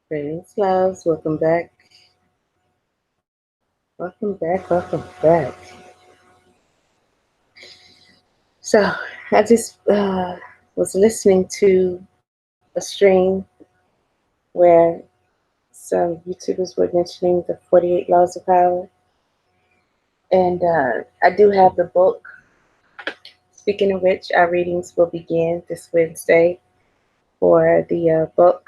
Greetings, loves. Welcome back. Welcome back. Welcome back. So, I just was listening to a stream where some YouTubers were mentioning the 48 Laws of Power. And I do have the book. Speaking of which, our readings will begin this Wednesday for the book.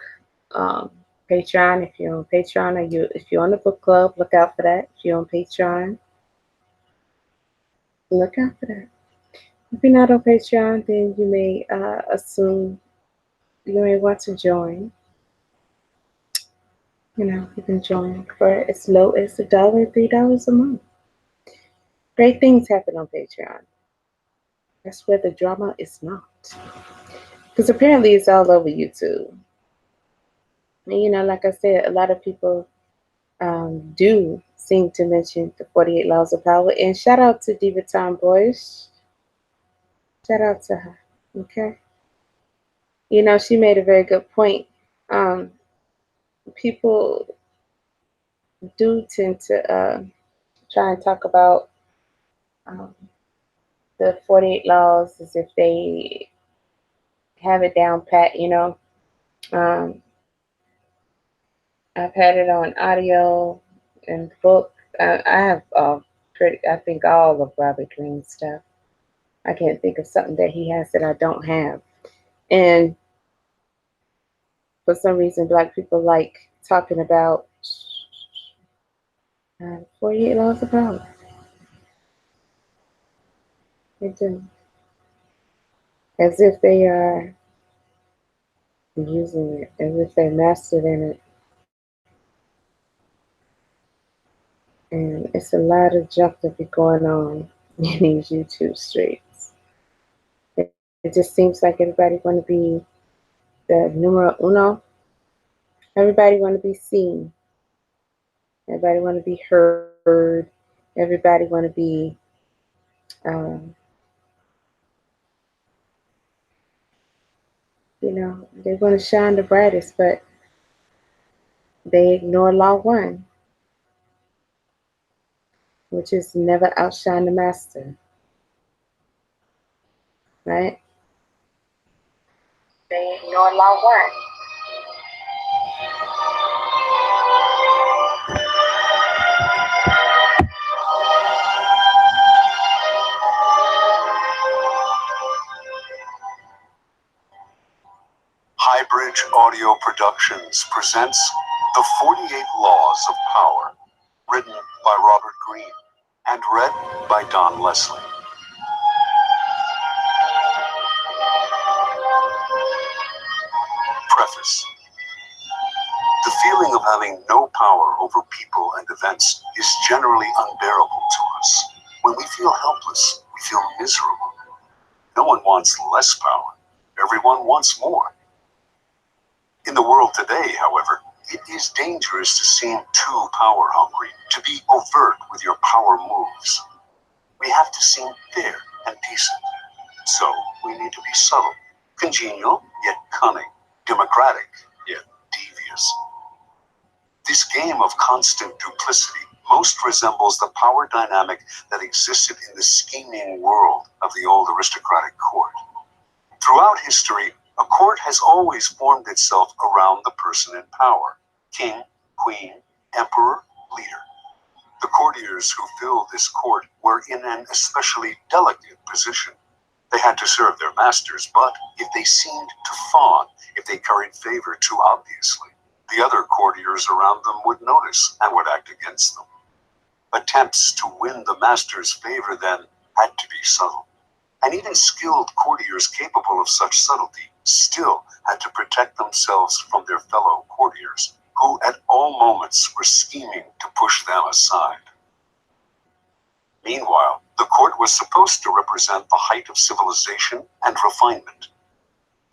Um, Patreon. If you're on Patreon, or if you're on the book club, look out for that. If you're on Patreon, look out for that. If you're not on Patreon, then you may assume you may want to join. You can join for as low as $1, $3 a month. Great things happen on Patreon. That's where the drama is not. Because apparently it's all over YouTube. And like I said, a lot of people do seem to mention the 48 Laws of Power. And shout out to Diva Tomboyish. Shout out to her. Okay. She made a very good point. Um, People do tend to try and talk about um, the 48 laws as if they have it down pat. Um, I've had it on audio and book. I have I think all of Robert Greene's stuff. I can't think of something that he has that I don't have. And for some reason, Black people like talking about 48 laws of power. They do. As if they are using it, as if they mastered in it. And it's a lot of junk that be going on in these YouTube streets. It just seems like everybody want to be the numero uno. Everybody want to be seen. Everybody want to be heard. Everybody want to be, um, they want to shine the brightest, but they ignore law one, which is never outshine the master, right? They ignore law one. Highbridge Audio Productions presents The 48 Laws of Power, written by Robert Greene and read by Don Leslie. Preface. The feeling of having no power over people and events is generally unbearable to us. When we feel helpless, we feel miserable. No one wants less power. Everyone wants more. In the world today, however, it is dangerous to seem too power-hungry, to be overt with your power moves. We have to seem fair and decent. So we need to be subtle, congenial yet cunning, democratic yet devious. This game of constant duplicity most resembles the power dynamic that existed in the scheming world of the old aristocratic court. Throughout history, a court has always formed itself around the person in power: king, queen, emperor, leader. The courtiers who filled this court were in an especially delicate position. They had to serve their masters, but if they seemed to fawn, if they curried favor too obviously, the other courtiers around them would notice and would act against them. Attempts to win the master's favor then had to be subtle. And even skilled courtiers capable of such subtlety still had to protect themselves from their fellow courtiers, who at all moments were scheming to push them aside. Meanwhile, the court was supposed to represent the height of civilization and refinement.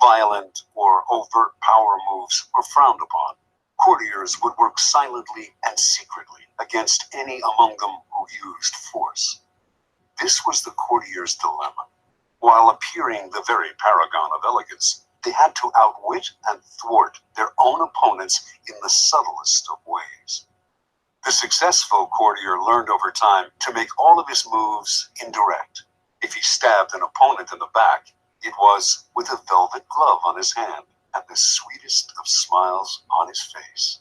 Violent or overt power moves were frowned upon. Courtiers would work silently and secretly against any among them who used force. This was the courtier's dilemma. While appearing the very paragon of elegance, They had to outwit and thwart their own opponents in the subtlest of ways. The successful courtier learned over time to make all of his moves indirect. If he stabbed an opponent in the back, it was with a velvet glove on his hand and the sweetest of smiles on his face.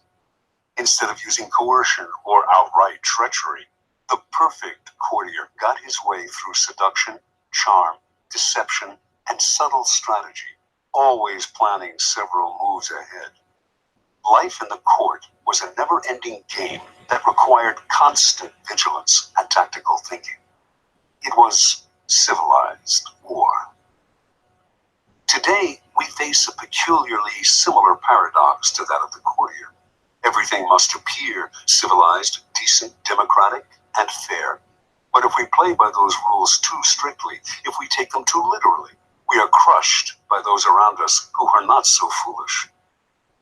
Instead of using coercion or outright treachery, the perfect courtier got his way through seduction, charm, deception, and subtle strategy, always planning several moves ahead. Life in the court was a never-ending game that required constant vigilance and tactical thinking. It was civilized war. Today, we face a peculiarly similar paradox to that of the courtier. Everything must appear civilized, decent, democratic, and fair. But if we play by those rules too strictly, if we take them too literally, we are crushed by those around us who are not so foolish.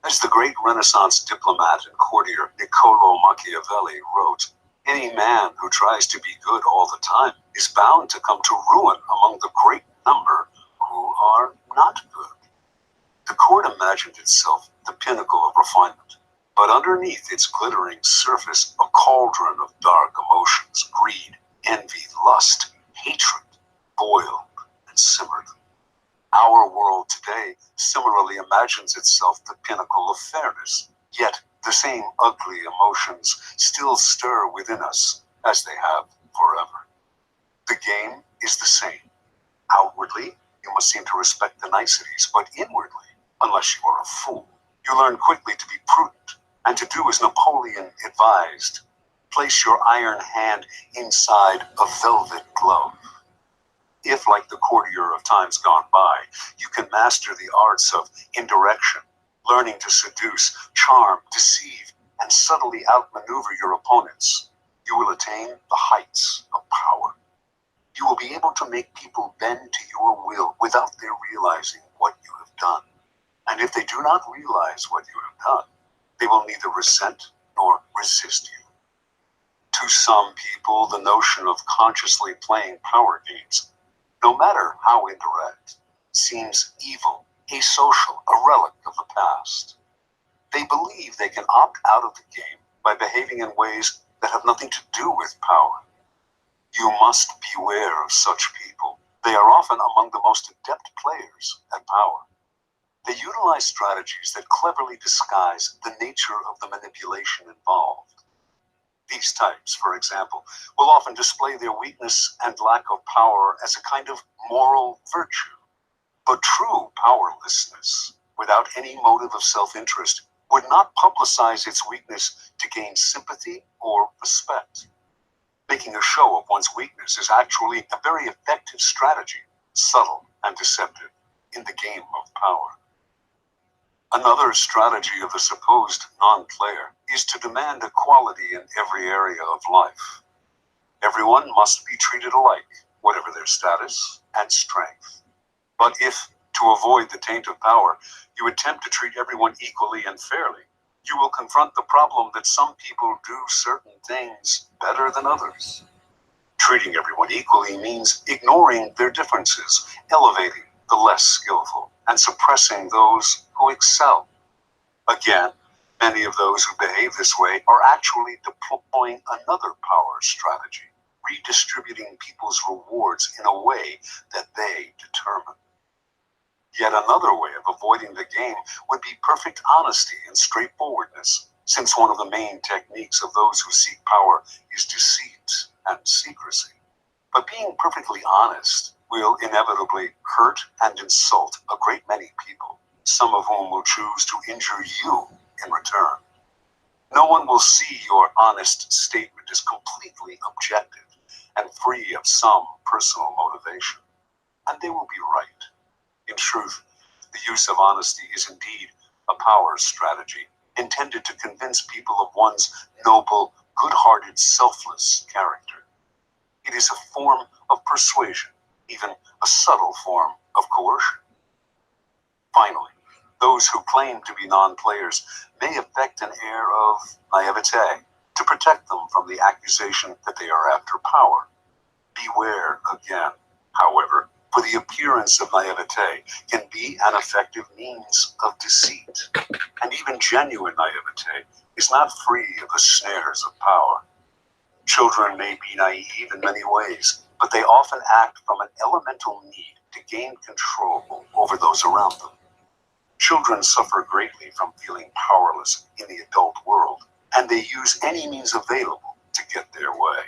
As the great Renaissance diplomat and courtier Niccolo Machiavelli wrote, any man who tries to be good all the time is bound to come to ruin among the great number who are not good. The court imagined itself the pinnacle of refinement, but underneath its glittering surface, a cauldron of dark emotions, greed, envy, lust, hatred, boiled and simmered. Our world today similarly imagines itself the pinnacle of fairness, yet the same ugly emotions still stir within us as they have forever. The game is the same. Outwardly, you must seem to respect the niceties, but inwardly, unless you are a fool, you learn quickly to be prudent and to do as Napoleon advised. Place your iron hand inside a velvet glove. If, like the courtier of times gone by, you can master the arts of indirection, learning to seduce, charm, deceive, and subtly outmaneuver your opponents, you will attain the heights of power. You will be able to make people bend to your will without their realizing what you have done. And if they do not realize what you have done, they will neither resent nor resist you. To some people, the notion of consciously playing power games, no matter how indirect, seems evil, asocial, a relic of the past. They believe they can opt out of the game by behaving in ways that have nothing to do with power. You must beware of such people. They are often among the most adept players at power. They utilize strategies that cleverly disguise the nature of the manipulation involved. These types, for example, will often display their weakness and lack of power as a kind of moral virtue. But true powerlessness, without any motive of self-interest, would not publicize its weakness to gain sympathy or respect. Making a show of one's weakness is actually a very effective strategy, subtle and deceptive, in the game of power. Another strategy of the supposed non-player is to demand equality in every area of life. Everyone must be treated alike, whatever their status and strength. But if, to avoid the taint of power, you attempt to treat everyone equally and fairly, you will confront the problem that some people do certain things better than others. Treating everyone equally means ignoring their differences, elevating the less skillful, and suppressing those who excel. Again, many of those who behave this way are actually deploying another power strategy, redistributing people's rewards in a way that they determine. Yet another way of avoiding the game would be perfect honesty and straightforwardness, since one of the main techniques of those who seek power is deceit and secrecy. But being perfectly honest will inevitably hurt and insult a great many people, some of whom will choose to injure you in return. No one will see your honest statement as completely objective and free of some personal motivation, and they will be right. In truth, the use of honesty is indeed a power strategy intended to convince people of one's noble, good-hearted, selfless character. It is a form of persuasion, even a subtle form of coercion. Finally, those who claim to be non-players may affect an air of naivete to protect them from the accusation that they are after power. Beware again, however, For the appearance of naivete can be an effective means of deceit, and even genuine naivete is not free of the snares of power. Children may be naive in many ways, but they often act from an elemental need to gain control over those around them. Children suffer greatly from feeling powerless in the adult world, and they use any means available to get their way.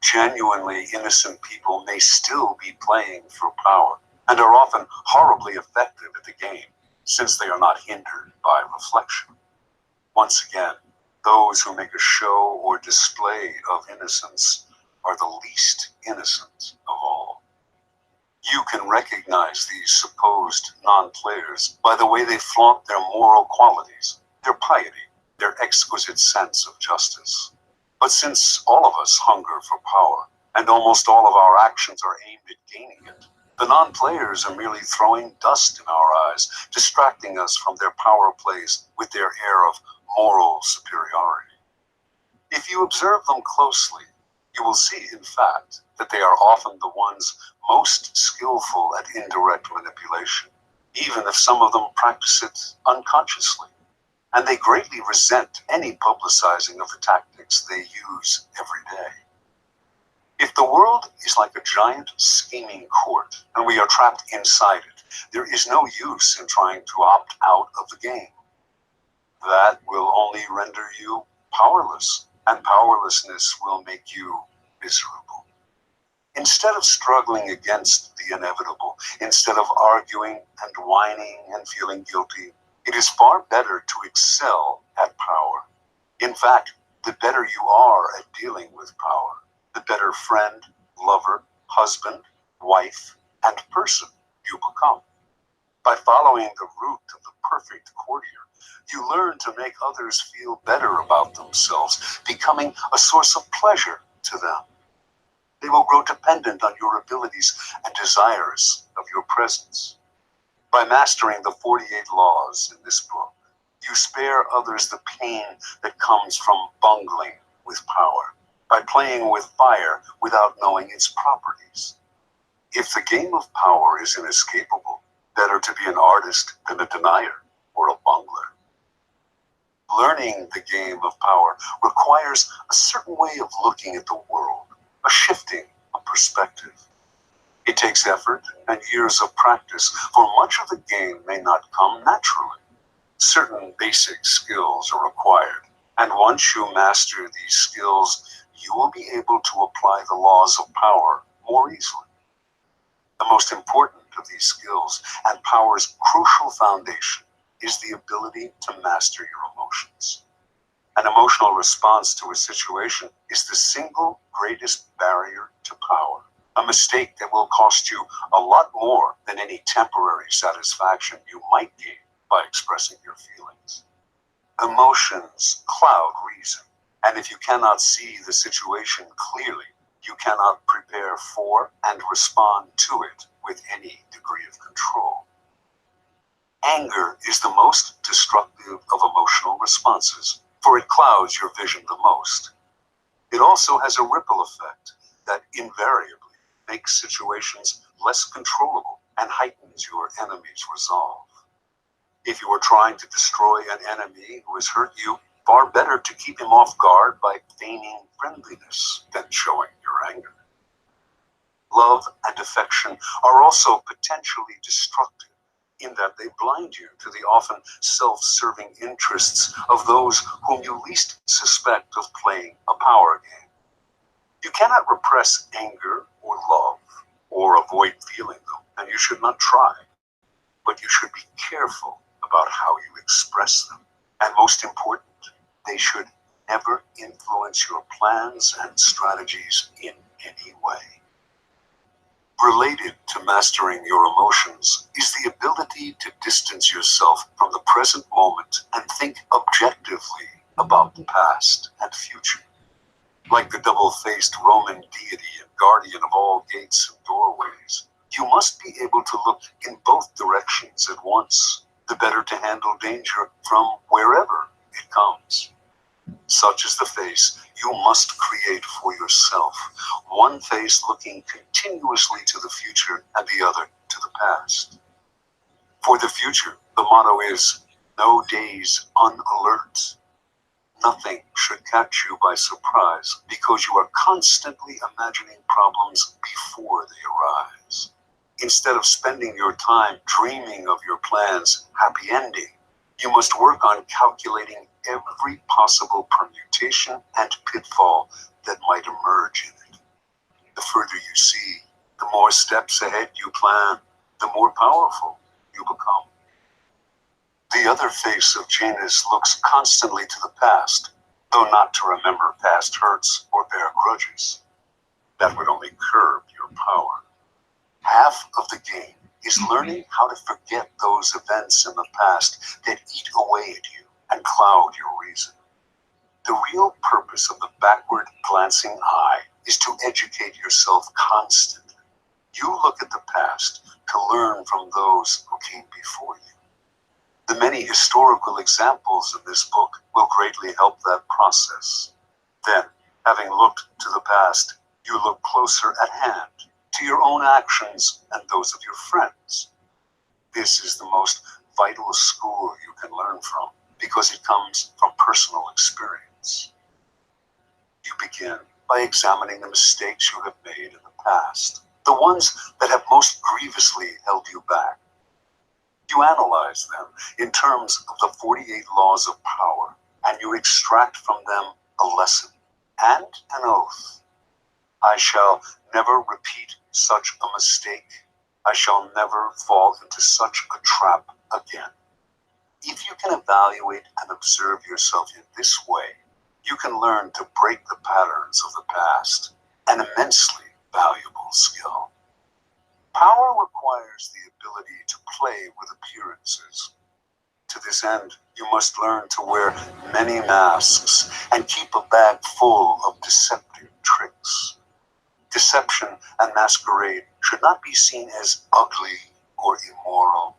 Genuinely innocent people may still be playing for power and are often horribly effective at the game, since they are not hindered by reflection. Once again, those who make a show or display of innocence are the least innocent of all. You can recognize these supposed non-players by the way they flaunt their moral qualities, their piety, their exquisite sense of justice. But since all of us hunger for power, and almost all of our actions are aimed at gaining it, the non-players are merely throwing dust in our eyes, distracting us from their power plays with their air of moral superiority. If you observe them closely, you will see, in fact, that they are often the ones most skillful at indirect manipulation, even if some of them practice it unconsciously. And they greatly resent any publicizing of the tactics they use every day. If the world is like a giant scheming court and we are trapped inside it, there is no use in trying to opt out of the game. That will only render you powerless, and powerlessness will make you miserable. Instead of struggling against the inevitable, instead of arguing and whining and feeling guilty, it is far better to excel at power. In fact, the better you are at dealing with power, the better friend, lover, husband, wife, and person you become. By following the route of the perfect courtier, you learn to make others feel better about themselves, becoming a source of pleasure to them. They will grow dependent on your abilities and desirous of your presence. By mastering the 48 laws in this book, you spare others the pain that comes from bungling with power, by playing with fire without knowing its properties. If the game of power is inescapable, better to be an artist than a denier or a bungler. Learning the game of power requires a certain way of looking at the world, a shifting of perspective. It takes effort and years of practice, for much of the game may not come naturally. Certain basic skills are required, and once you master these skills, you will be able to apply the laws of power more easily. The most important of these skills and power's crucial foundation is the ability to master your emotions. An emotional response to a situation is the single greatest barrier to power. A mistake that will cost you a lot more than any temporary satisfaction you might gain by expressing your feelings. Emotions cloud reason, and if you cannot see the situation clearly, you cannot prepare for and respond to it with any degree of control. Anger is the most destructive of emotional responses, for it clouds your vision the most. It also has a ripple effect that invariably makes situations less controllable and heightens your enemy's resolve. If you are trying to destroy an enemy who has hurt you, far better to keep him off guard by feigning friendliness than showing your anger. Love and affection are also potentially destructive in that they blind you to the often self-serving interests of those whom you least suspect of playing a power game. You cannot repress anger or love or avoid feeling them, and you should not try, but you should be careful about how you express them. And most important, they should never influence your plans and strategies in any way. Related to mastering your emotions is the ability to distance yourself from the present moment and think objectively about the past and future. Like the double-faced Roman deity and guardian of all gates and doorways, you must be able to look in both directions at once, the better to handle danger from wherever it comes. Such is the face you must create for yourself, one face looking continuously to the future and the other to the past. For the future, the motto is, no days unalert. Nothing should catch you by surprise because you are constantly imagining problems before they arise. Instead of spending your time dreaming of your plan's happy ending, you must work on calculating every possible permutation and pitfall that might emerge in it. The further you see, the more steps ahead you plan, the more powerful you become. The other face of Janus looks constantly to the past, though not to remember past hurts or bear grudges. That would only curb your power. Half of the game is learning how to forget those events in the past that eat away at you and cloud your reason. The real purpose of the backward glancing eye is to educate yourself constantly. You look at the past to learn from those who came before you. The many historical examples in this book will greatly help that process. Then, having looked to the past, you look closer at hand to your own actions and those of your friends. This is the most vital school you can learn from because it comes from personal experience. You begin by examining the mistakes you have made in the past, the ones that have most grievously held you back. You analyze them in terms of the 48 laws of power, and you extract from them a lesson and an oath. I shall never repeat such a mistake. I shall never fall into such a trap again. If you can evaluate and observe yourself in this way, you can learn to break the patterns of the past, an immensely valuable skill. Power requires the ability to play with appearances. To this end, you must learn to wear many masks and keep a bag full of deceptive tricks. Deception and masquerade should not be seen as ugly or immoral.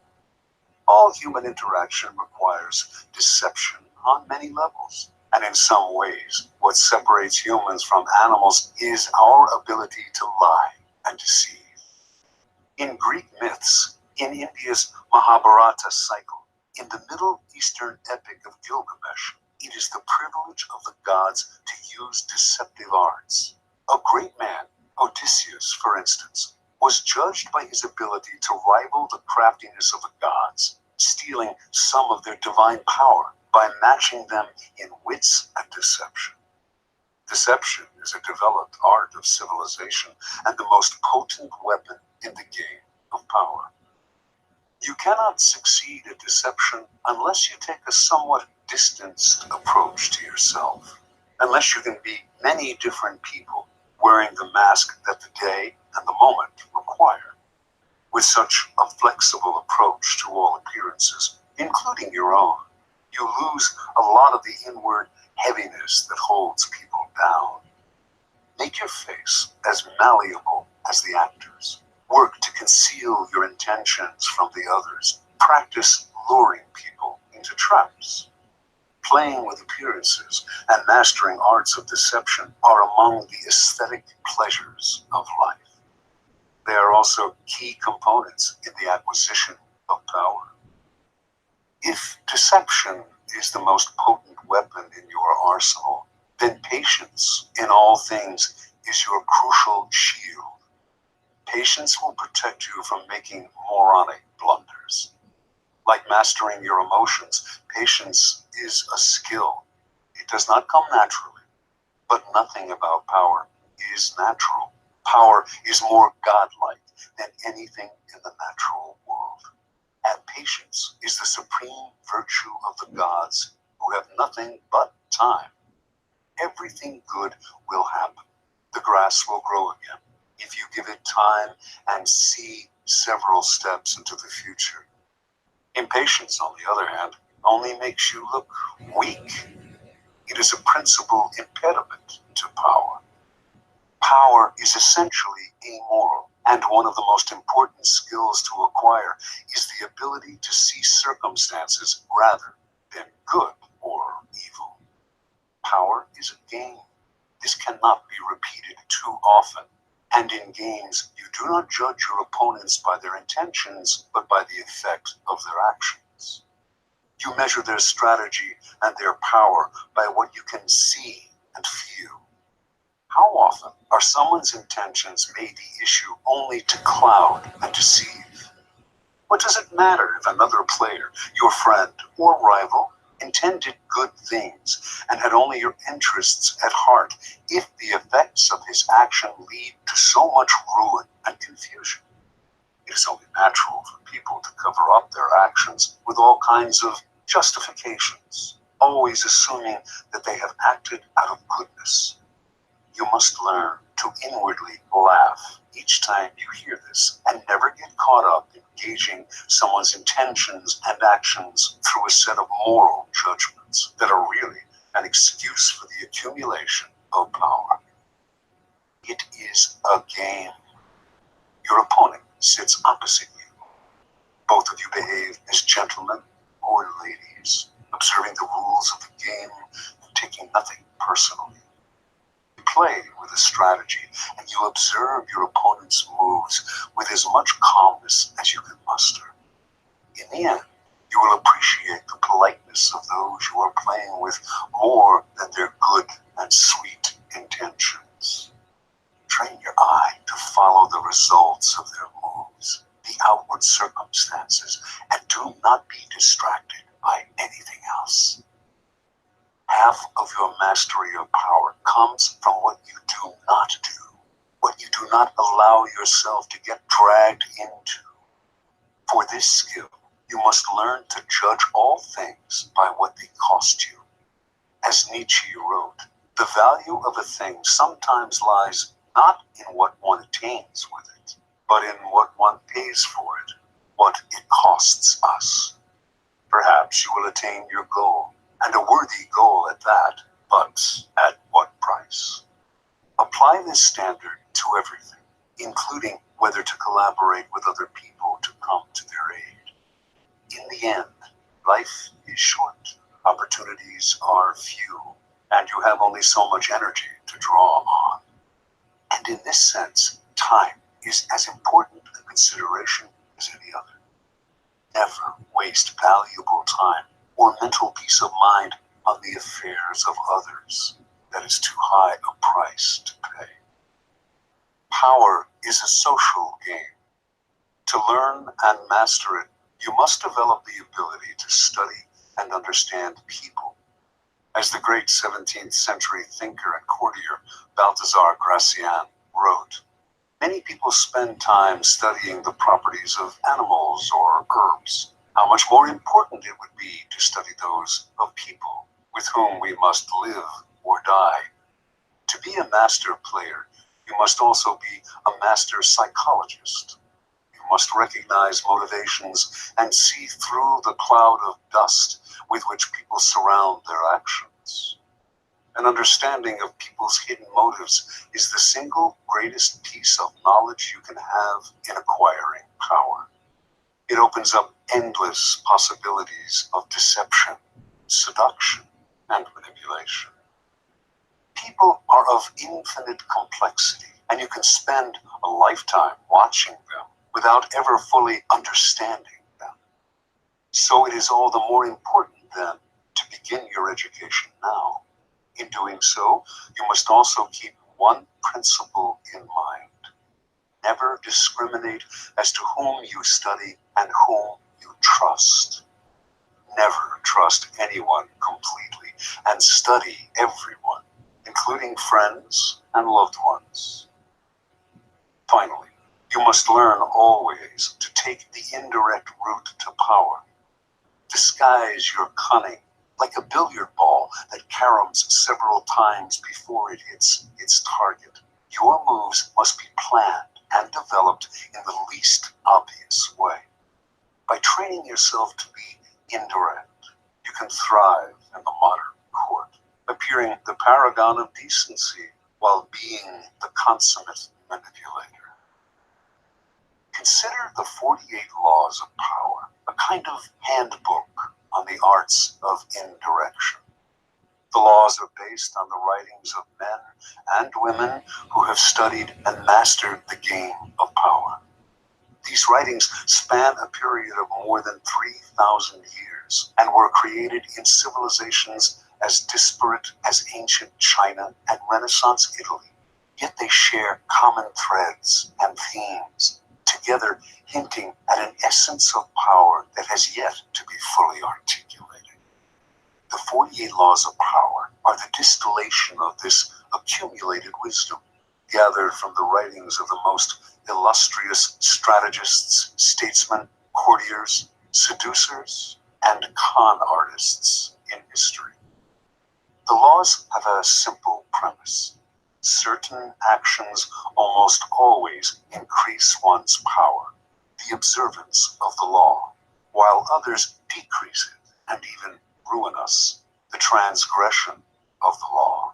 All human interaction requires deception on many levels. And in some ways, what separates humans from animals is our ability to lie and deceive. In Greek myths, in India's Mahabharata cycle, in the Middle Eastern epic of Gilgamesh, it is the privilege of the gods to use deceptive arts. A great man, Odysseus, for instance, was judged by his ability to rival the craftiness of the gods, stealing some of their divine power by matching them in wits and deception. Deception is a developed art of civilization and the most potent weapon in the game of power. You cannot succeed at deception unless you take a somewhat distanced approach to yourself, unless you can be many different people wearing the mask that the day and the moment require. With such a flexible approach to all appearances, including your own, you lose a lot of the inward heaviness that holds people down. Make your face as malleable as the actors. Work to conceal your intentions from the others. Practice luring people into traps. Playing with appearances and mastering arts of deception are among the aesthetic pleasures of life. They are also key components in the acquisition of power. If deception is the most potent weapon in your arsenal, then patience in all things is your crucial shield. Patience will protect you from making moronic blunders. Like mastering your emotions, patience is a skill. It does not come naturally, but nothing about power is natural. Power is more godlike than anything in the natural world. And patience is the supreme virtue of the gods who have nothing but time. Everything good will happen. The grass will grow again if you give it time and see several steps into the future. Impatience, on the other hand, only makes you look weak. It is a principal impediment to power. Power is essentially amoral, and one of the most important skills to acquire is the ability to see circumstances rather than good or evil. Power is a game. This cannot be repeated too often. And in games, you do not judge your opponents by their intentions, but by the effect of their actions. You measure their strategy and their power by what you can see and feel. How often are someone's intentions made the issue only to cloud and deceive? What does it matter if another player, your friend or rival, intended good things and had only your interests at heart if the effects of his action lead to so much ruin and confusion? It is only natural for people to cover up their actions with all kinds of justifications, always assuming that they have acted out of goodness. You must learn to inwardly laugh each time you hear this and never get caught up in gauging someone's intentions and actions through a set of moral judgments that are really an excuse for the accumulation of power. It is a game. Your opponent sits opposite you. Both of you behave as gentlemen or ladies, observing the rules of the game and taking nothing personally. You play with a strategy and you observe your opponent's moves with as much calmness as you can muster. In the end, you will appreciate the politeness of those you are playing with more than their good and sweet intentions. Train your eye to follow the results of their moves, the outward circumstances, and do not be distracted by anything else. Half of your mastery of power comes from what you do not do, what you do not allow yourself to get dragged into. For this skill, you must learn to judge all things by what they cost you. As Nietzsche wrote, the value of a thing sometimes lies not in what one attains with it, but in what one pays for it, what it costs us. Perhaps you will attain your goal, and a worthy goal at that, but at what price? Apply this standard to everything, including whether to collaborate with other people to come to their aid. In the end, life is short, opportunities are few, and you have only so much energy to draw on. And in this sense, time is as important a consideration as any other. Never waste valuable time or mental peace of mind on the affairs of others. That is too high a price to pay. Power is a social game. To learn and master it, you must develop the ability to study and understand people. As the great 17th century thinker and courtier Balthazar Gracian wrote, many people spend time studying the properties of animals or herbs. How much more important it would be to study those of people with whom we must live or die. To be a master player, you must also be a master psychologist. You must recognize motivations and see through the cloud of dust with which people surround their actions. An understanding of people's hidden motives is the single greatest piece of knowledge you can have in acquiring power. It opens up endless possibilities of deception, seduction, and manipulation. People are of infinite complexity, and you can spend a lifetime watching them without ever fully understanding them. So it is all the more important then to begin your education now. In doing so, you must also keep one principle in mind. Never discriminate as to whom you study and whom you trust. Never trust anyone completely, and study everyone, including friends and loved ones. Finally, you must learn always to take the indirect route to power. Disguise your cunning like a billiard ball that caroms several times before it hits its target. Your moves must be planned and developed in the least obvious way. By training yourself to be indirect, you can thrive in the modern court, appearing the paragon of decency while being the consummate manipulator. Consider the 48 laws of power, a kind of handbook on the arts of indirection. The laws are based on the writings of men and women who have studied and mastered the game of power. These writings span a period of more than 3,000 years and were created in civilizations as disparate as ancient China and Renaissance Italy. Yet they share common threads and themes, together hinting at an essence of power that has yet to be fully articulated. The 48 laws of power are the distillation of this accumulated wisdom, gathered from the writings of the most illustrious strategists, statesmen, courtiers, seducers, and con artists in history. The laws have a simple premise. Certain actions almost always increase one's power, the observance of the law, while others decrease it and even ruin us, the transgression of the law.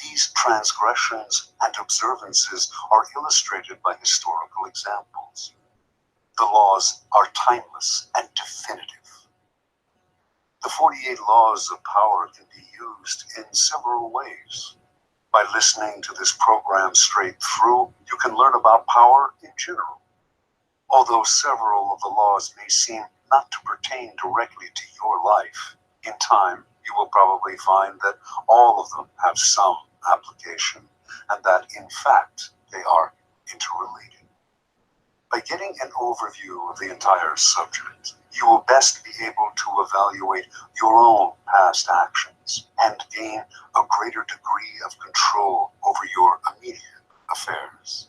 These transgressions and observances are illustrated by historical examples. The laws are timeless and definitive. The 48 laws of power can be used in several ways. By listening to this program straight through, you can learn about power in general. Although several of the laws may seem not to pertain directly to your life, in time you will probably find that all of them have some application and that, in fact, they are interrelated. By getting an overview of the entire subject, you will best be able to evaluate your own past actions and gain a greater degree of control over your immediate affairs.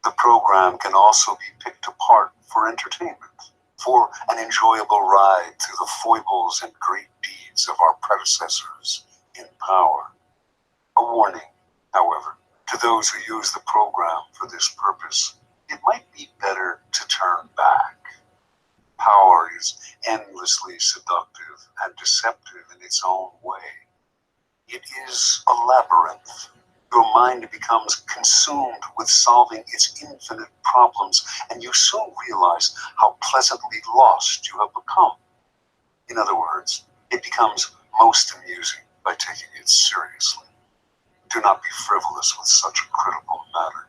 The program can also be picked apart for entertainment, for an enjoyable ride through the foibles and great deeds of our predecessors in power. A warning, however, to those who use the program for this purpose: it might be better to turn back. Power is endlessly seductive and deceptive in its own way. It is a labyrinth. Your mind becomes consumed with solving its infinite problems, and you soon realize how pleasantly lost you have become. In other words, it becomes most amusing by taking it seriously. Do not be frivolous with such a critical matter.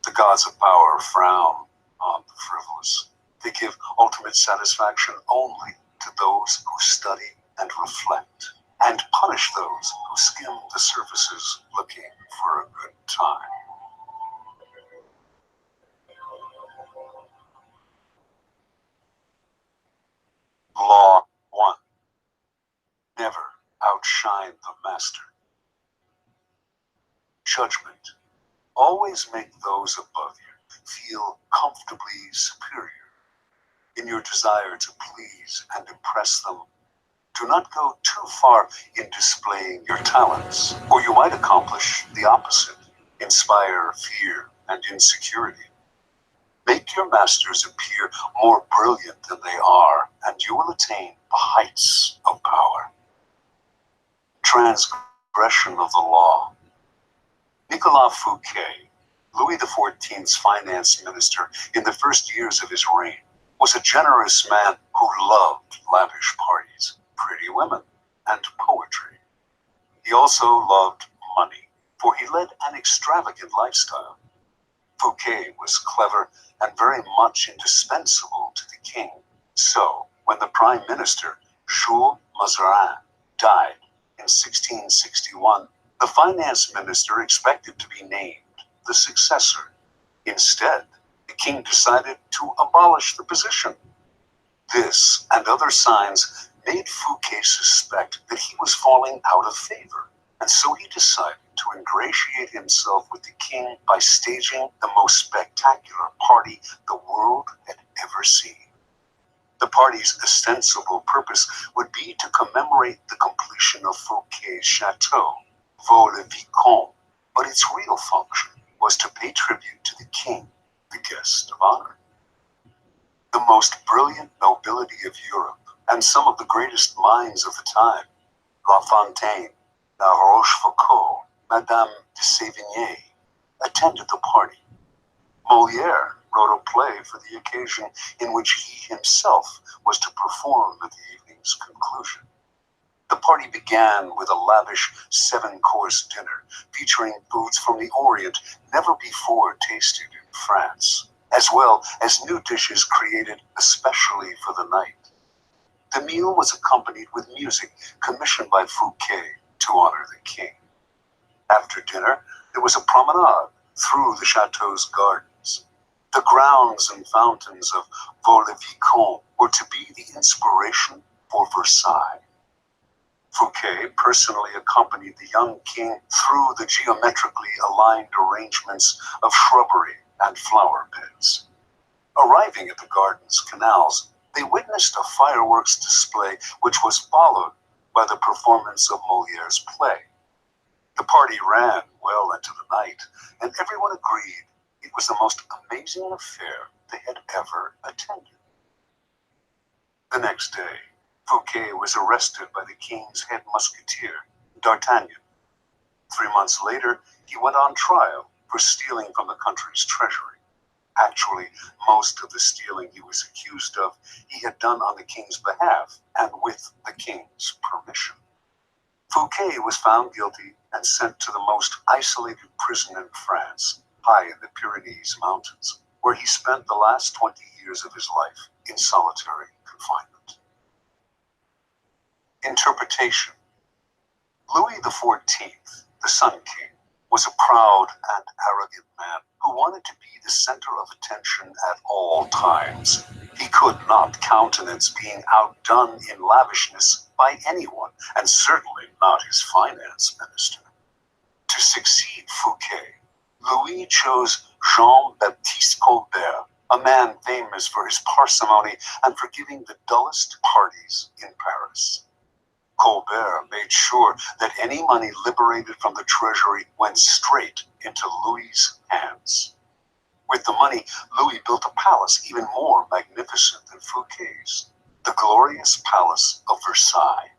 The gods of power frown on the frivolous. They give ultimate satisfaction only to those who study and reflect, and punish those who skim the surfaces looking for a good time. Law 1. Never outshine the master. Judgment. Always make those above you feel comfortably superior. In your desire to please and impress them, do not go too far in displaying your talents, or you might accomplish the opposite, inspire fear and insecurity. Make your masters appear more brilliant than they are, and you will attain the heights of power. Transgression of the law. Nicolas Fouquet, Louis XIV's finance minister in the first years of his reign, was a generous man who loved lavish parties, pretty women, and poetry. He also loved money, for he led an extravagant lifestyle. Fouquet was clever and very much indispensable to the king. So, when the prime minister, Jules Mazarin, died in 1661, the finance minister expected to be named the successor. Instead, the king decided to abolish the position. This and other signs made Fouquet suspect that he was falling out of favor, and so he decided to ingratiate himself with the king by staging the most spectacular party the world had ever seen. The party's ostensible purpose would be to commemorate the completion of Fouquet's chateau, Vaux-le-Vicomte, but its real function was to pay tribute to the king, the guest of honor. The most brilliant nobility of Europe, and some of the greatest minds of the time, La Fontaine, La Rochefoucauld, Madame de Sévigné, attended the party. Molière wrote a play for the occasion in which he himself was to perform at the evening's conclusion. The party began with a lavish 7-course dinner featuring foods from the Orient never before tasted in France, as well as new dishes created especially for the night. The meal was accompanied with music commissioned by Fouquet to honor the king. After dinner, there was a promenade through the chateau's gardens. The grounds and fountains of Vaux-le-Vicomte were to be the inspiration for Versailles. Fouquet personally accompanied the young king through the geometrically aligned arrangements of shrubbery and flower beds. Arriving at the garden's canals, they witnessed a fireworks display which was followed by the performance of Moliere's play. The party ran well into the night, and everyone agreed it was the most amazing affair they had ever attended. The next day, Fouquet was arrested by the king's head musketeer, D'Artagnan. 3 months later, he went on trial for stealing from the country's treasury. Actually, most of the stealing he was accused of, he had done on the king's behalf and with the king's permission. Fouquet was found guilty and sent to the most isolated prison in France, high in the Pyrenees Mountains, where he spent the last 20 years of his life in solitary confinement. Interpretation. Louis XIV, the Sun King, was a proud and arrogant man who wanted to be the center of attention at all times. He could not countenance being outdone in lavishness by anyone, and certainly not his finance minister. To succeed Fouquet, Louis chose Jean-Baptiste Colbert, a man famous for his parsimony and for giving the dullest parties in Paris. Colbert made sure that any money liberated from the treasury went straight into Louis's hands. With the money, Louis built a palace even more magnificent than Fouquet's, the glorious Palace of Versailles.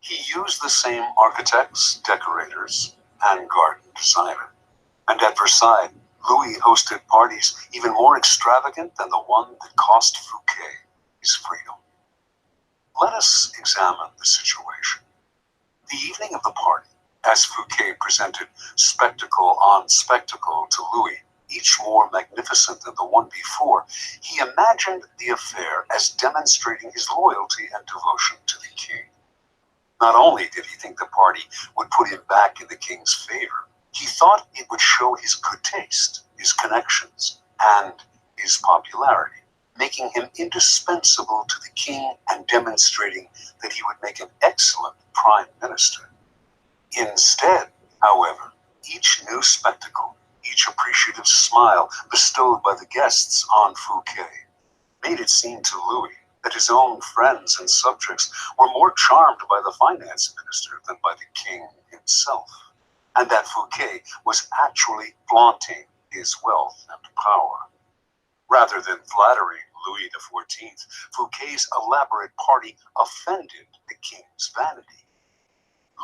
He used the same architects, decorators, and garden designer. And at Versailles, Louis hosted parties even more extravagant than the one that cost Fouquet his freedom. Let us examine the situation. The evening of the party, as Fouquet presented spectacle on spectacle to Louis, each more magnificent than the one before, he imagined the affair as demonstrating his loyalty and devotion to the king. Not only did he think the party would put him back in the king's favor, he thought it would show his good taste, his connections, and his popularity, making him indispensable to the king and demonstrating that he would make an excellent prime minister. Instead, however, each new spectacle, each appreciative smile bestowed by the guests on Fouquet, made it seem to Louis that his own friends and subjects were more charmed by the finance minister than by the king himself, and that Fouquet was actually flaunting his wealth and power. Rather than flattering Louis XIV, Fouquet's elaborate party offended the king's vanity.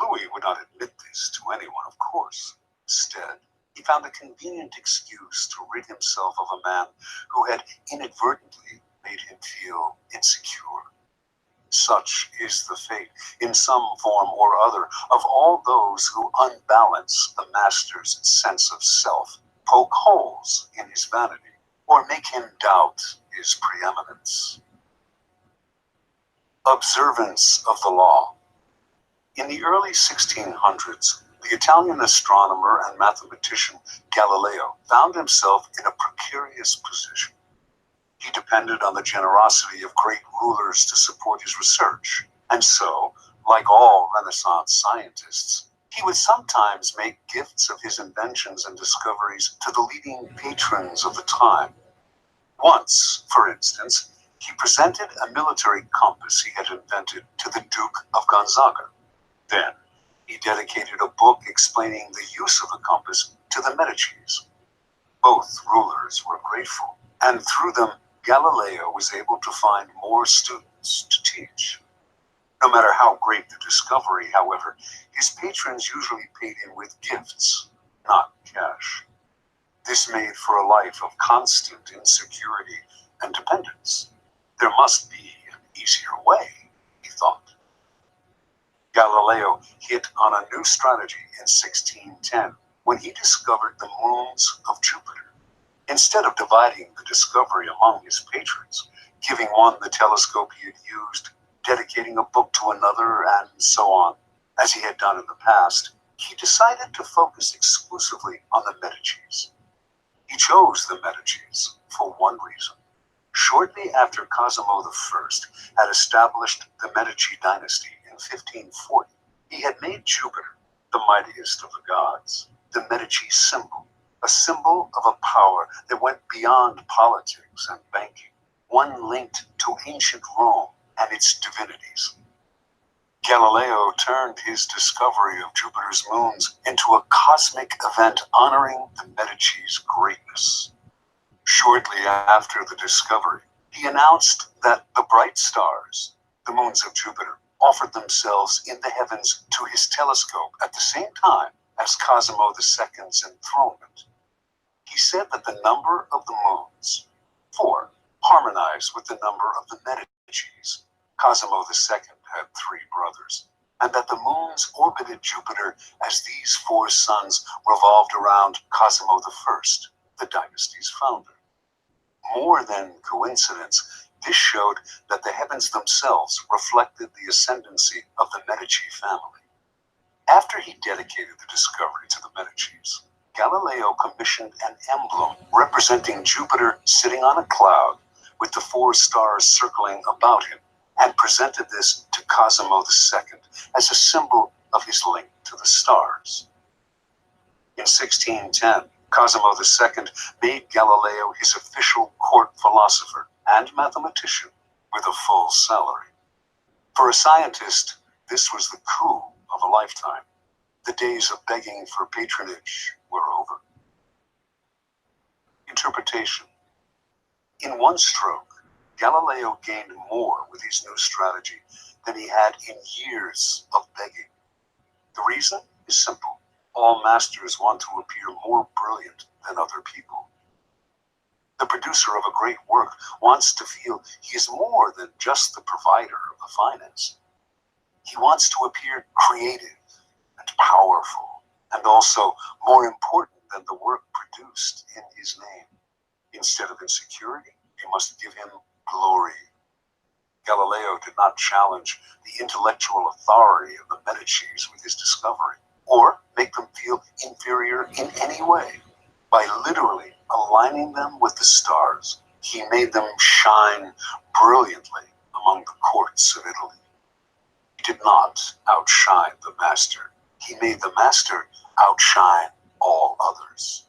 Louis would not admit this to anyone, of course. Instead, he found a convenient excuse to rid himself of a man who had inadvertently made him feel insecure. Such is the fate, in some form or other, of all those who unbalance the master's sense of self, poke holes in his vanity, or make him doubt his preeminence. Observance of the law. In the early 1600s, the Italian astronomer and mathematician Galileo found himself in a precarious position. He depended on the generosity of great rulers to support his research, and so, like all Renaissance scientists, he would sometimes make gifts of his inventions and discoveries to the leading patrons of the time. Once, for instance, he presented a military compass he had invented to the Duke of Gonzaga. Then, he dedicated a book explaining the use of the compass to the Medicis. Both rulers were grateful, and through them, Galileo was able to find more students to teach. No matter how great the discovery, however, his patrons usually paid him with gifts, not cash. This made for a life of constant insecurity and dependence. There must be an easier way, he thought. Galileo hit on a new strategy in 1610 when he discovered the moons of Jupiter. Instead of dividing the discovery among his patrons, giving one the telescope he had used, dedicating a book to another, and so on, as he had done in the past, he decided to focus exclusively on the Medicis. He chose the Medicis for one reason. Shortly after Cosimo I had established the Medici dynasty in 1540, he had made Jupiter, the mightiest of the gods, the Medici symbol, a symbol of a power that went beyond politics and banking, one linked to ancient Rome and its divinities. Galileo turned his discovery of Jupiter's moons into a cosmic event honoring the Medici's greatness. Shortly after the discovery, he announced that the bright stars, the moons of Jupiter, offered themselves in the heavens to his telescope at the same time as Cosimo II's enthronement. He said that the number of the moons, 4, harmonized with the number of the Medicis. Cosimo II had 3 brothers, and that the moons orbited Jupiter as these 4 suns revolved around Cosimo I, the dynasty's founder. More than coincidence, this showed that the heavens themselves reflected the ascendancy of the Medici family. After he dedicated the discovery to the Medicis, Galileo commissioned an emblem representing Jupiter sitting on a cloud with the 4 stars circling about him, and presented this to Cosimo II as a symbol of his link to the stars. In 1610, Cosimo II made Galileo his official court philosopher and mathematician with a full salary. For a scientist, this was the coup of a lifetime. The days of begging for patronage were over. Interpretation. In one stroke, Galileo gained more with his new strategy than he had in years of begging. The reason is simple. All masters want to appear more brilliant than other people. The producer of a great work wants to feel he is more than just the provider of the finance. He wants to appear creative and powerful, and also more important than the work produced in his name. Instead of insecurity, you must give him glory. Galileo did not challenge the intellectual authority of the Medicis with his discovery, or make them feel inferior in any way. By literally aligning them with the stars, he made them shine brilliantly among the courts of Italy. He did not outshine the master. He made the master outshine all others.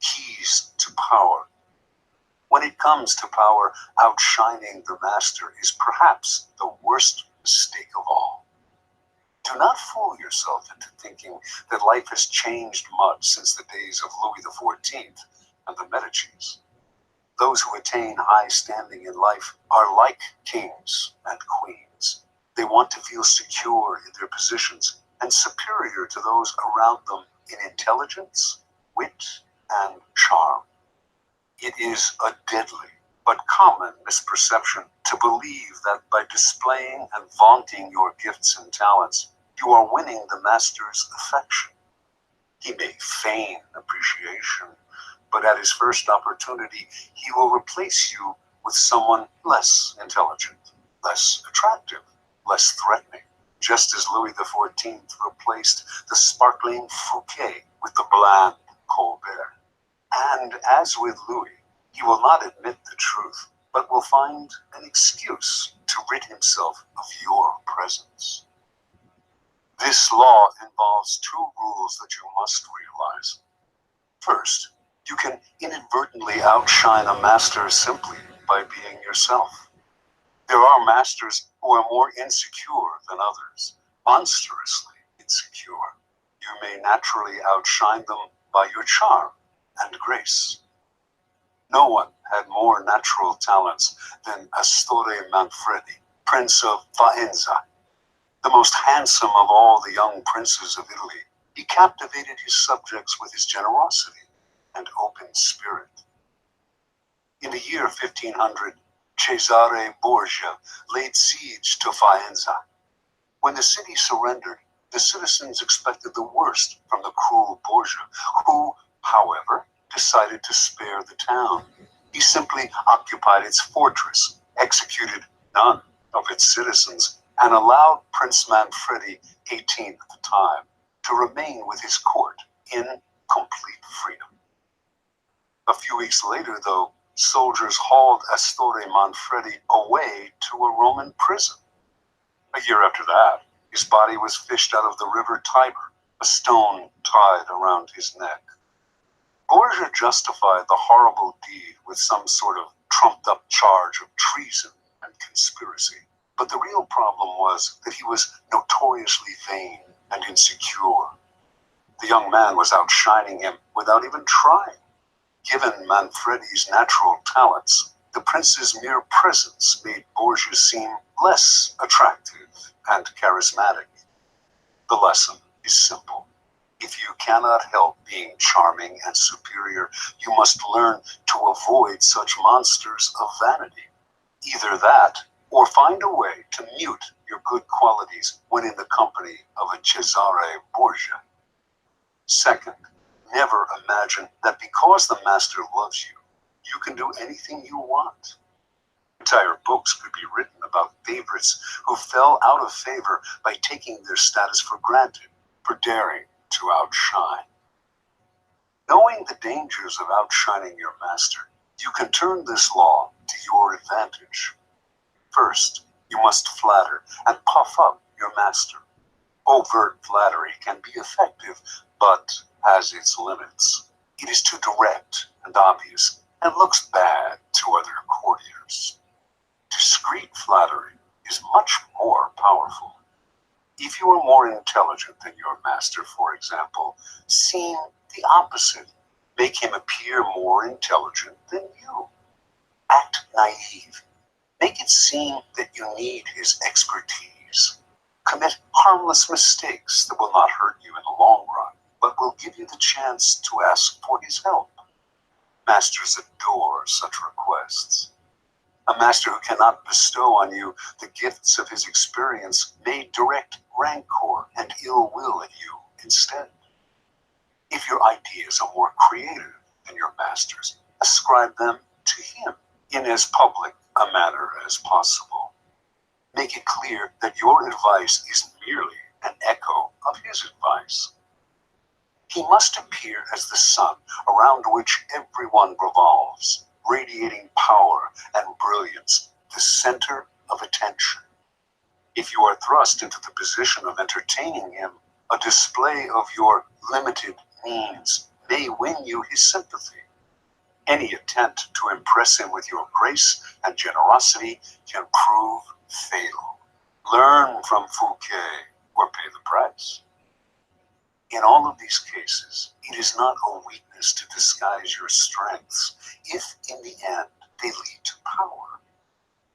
Keys to power. When it comes to power, outshining the master is perhaps the worst mistake of all. Do not fool yourself into thinking that life has changed much since the days of Louis XIV and the Medicis. Those who attain high standing in life are like kings and queens. They want to feel secure in their positions and superior to those around them in intelligence, wit, and charm. It is a deadly but common misperception to believe that by displaying and vaunting your gifts and talents, you are winning the master's affection. He may feign appreciation, but at his first opportunity, he will replace you with someone less intelligent, less attractive, less threatening, just as Louis XIV replaced the sparkling Fouquet with the bland Colbert. And as with Louis, he will not admit the truth, but will find an excuse to rid himself of your presence. This law involves 2 rules that you must realize. First, you can inadvertently outshine a master simply by being yourself. There are masters who are more insecure than others, monstrously insecure. You may naturally outshine them by your charm and grace. No one had more natural talents than Astore Manfredi, Prince of Faenza. The most handsome of all the young princes of Italy, he captivated his subjects with his generosity and open spirit. In the year 1500, Cesare Borgia laid siege to Faenza. When the city surrendered, the citizens expected the worst from the cruel Borgia, who, however, decided to spare the town. He simply occupied its fortress, executed none of its citizens, and allowed Prince Manfredi, 18 at the time, to remain with his court in complete freedom. A few weeks later, though, soldiers hauled Astore Manfredi away to a Roman prison. A year after that, his body was fished out of the river Tiber, a stone tied around his neck. Borgia justified the horrible deed with some sort of trumped-up charge of treason and conspiracy. But the real problem was that he was notoriously vain and insecure. The young man was outshining him without even trying. Given Manfredi's natural talents, the prince's mere presence made Borgia seem less attractive and charismatic. The lesson is simple. If you cannot help being charming and superior, you must learn to avoid such monsters of vanity. Either that, or find a way to mute your good qualities when in the company of a Cesare Borgia. Second, never imagine that because the master loves you, you can do anything you want. Entire books could be written about favorites who fell out of favor by taking their status for granted, for daring to outshine. Knowing the dangers of outshining your master, you can turn this law to your advantage. First, you must flatter and puff up your master. Overt flattery can be effective, but has its limits. It is too direct and obvious and looks bad to other courtiers. Discreet flattery is much more powerful. If you are more intelligent than your master, for example, seem the opposite. Make him appear more intelligent than you. Act naive. Make it seem that you need his expertise. Commit harmless mistakes that will not hurt you in the long run, but will give you the chance to ask for his help. Masters adore such requests. A master who cannot bestow on you the gifts of his experience may direct rancor and ill will at you instead. If your ideas are more creative than your master's, ascribe them to him in as public a manner as possible. Make it clear that your advice is merely an echo of his advice. He must appear as the sun around which everyone revolves, radiating power and brilliance, the center of attention. If you are thrust into the position of entertaining him, a display of your limited means may win you his sympathy. Any attempt to impress him with your grace and generosity can prove fatal. Learn from Fouquet or pay the price. In all of these cases, it is not a weakness to disguise your strengths if, in the end, they lead to power.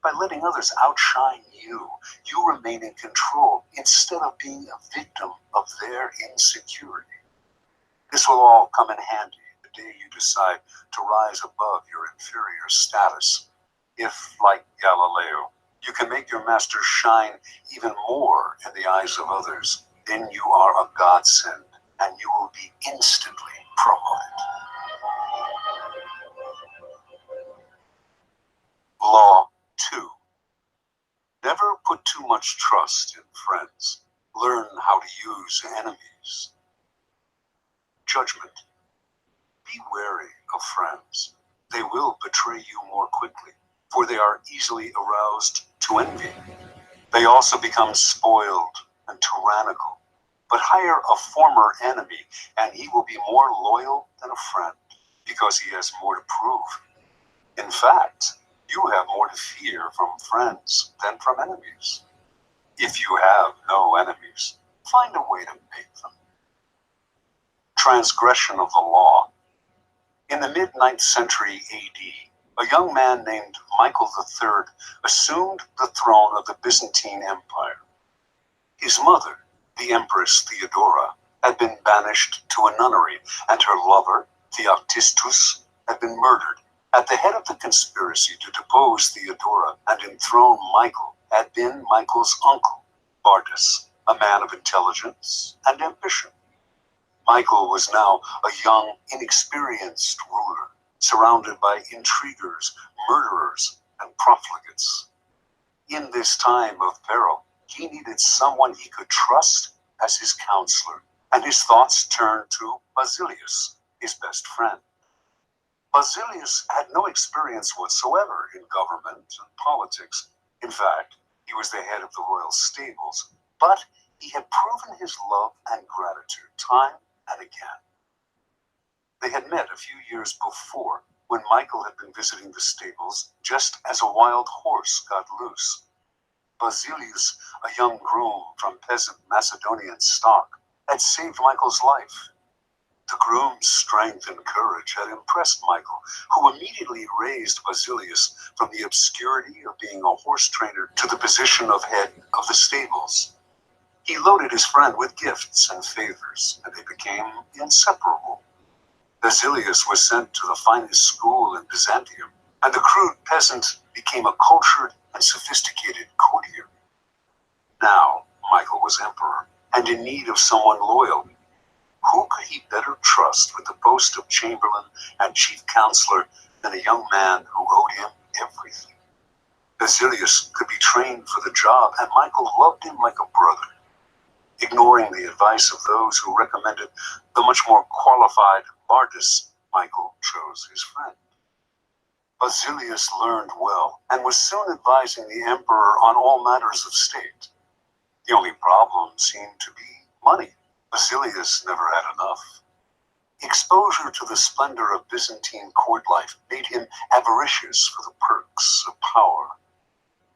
By letting others outshine you, you remain in control instead of being a victim of their insecurity. This will all come in handy the day you decide to rise above your inferior status. If, like Galileo, you can make your master shine even more in the eyes of others, then you are a godsend, and you will be instantly promoted. Law 2. Never put too much trust in friends. Learn how to use enemies. Judgment. Be wary of friends. They will betray you more quickly, for they are easily aroused to envy. They also become spoiled and tyrannical. But hire a former enemy, and he will be more loyal than a friend, because he has more to prove. In fact, you have more to fear from friends than from enemies. If you have no enemies, find a way to make them. Transgression of the law. In the mid-9th century AD, a young man named Michael III assumed the throne of the Byzantine Empire. His mother, the Empress Theodora, had been banished to a nunnery, and her lover, Theoctistus, had been murdered. At the head of the conspiracy to depose Theodora and enthrone Michael had been Michael's uncle, Bardas, a man of intelligence and ambition. Michael was now a young, inexperienced ruler, surrounded by intriguers, murderers, and profligates. In this time of peril, he needed someone he could trust as his counselor, and his thoughts turned to Basilius, his best friend. Basilius had no experience whatsoever in government and politics. In fact, he was the head of the royal stables, but he had proven his love and gratitude time and again. They had met a few years before when Michael had been visiting the stables just as a wild horse got loose. Basilius, a young groom from peasant Macedonian stock, had saved Michael's life. The groom's strength and courage had impressed Michael, who immediately raised Basilius from the obscurity of being a horse trainer to the position of head of the stables. He loaded his friend with gifts and favors, and they became inseparable. Basilius was sent to the finest school in Byzantium, and the crude peasant became a cultured and sophisticated courtier. Now, Michael was emperor, and in need of someone loyal. Who could he better trust with the post of chamberlain and chief counselor than a young man who owed him everything? Basilius could be trained for the job, and Michael loved him like a brother. Ignoring the advice of those who recommended the much more qualified Bardas, Michael chose his friend. Basilius learned well, and was soon advising the emperor on all matters of state. The only problem seemed to be money. Basilius never had enough. Exposure to the splendor of Byzantine court life made him avaricious for the perks of power.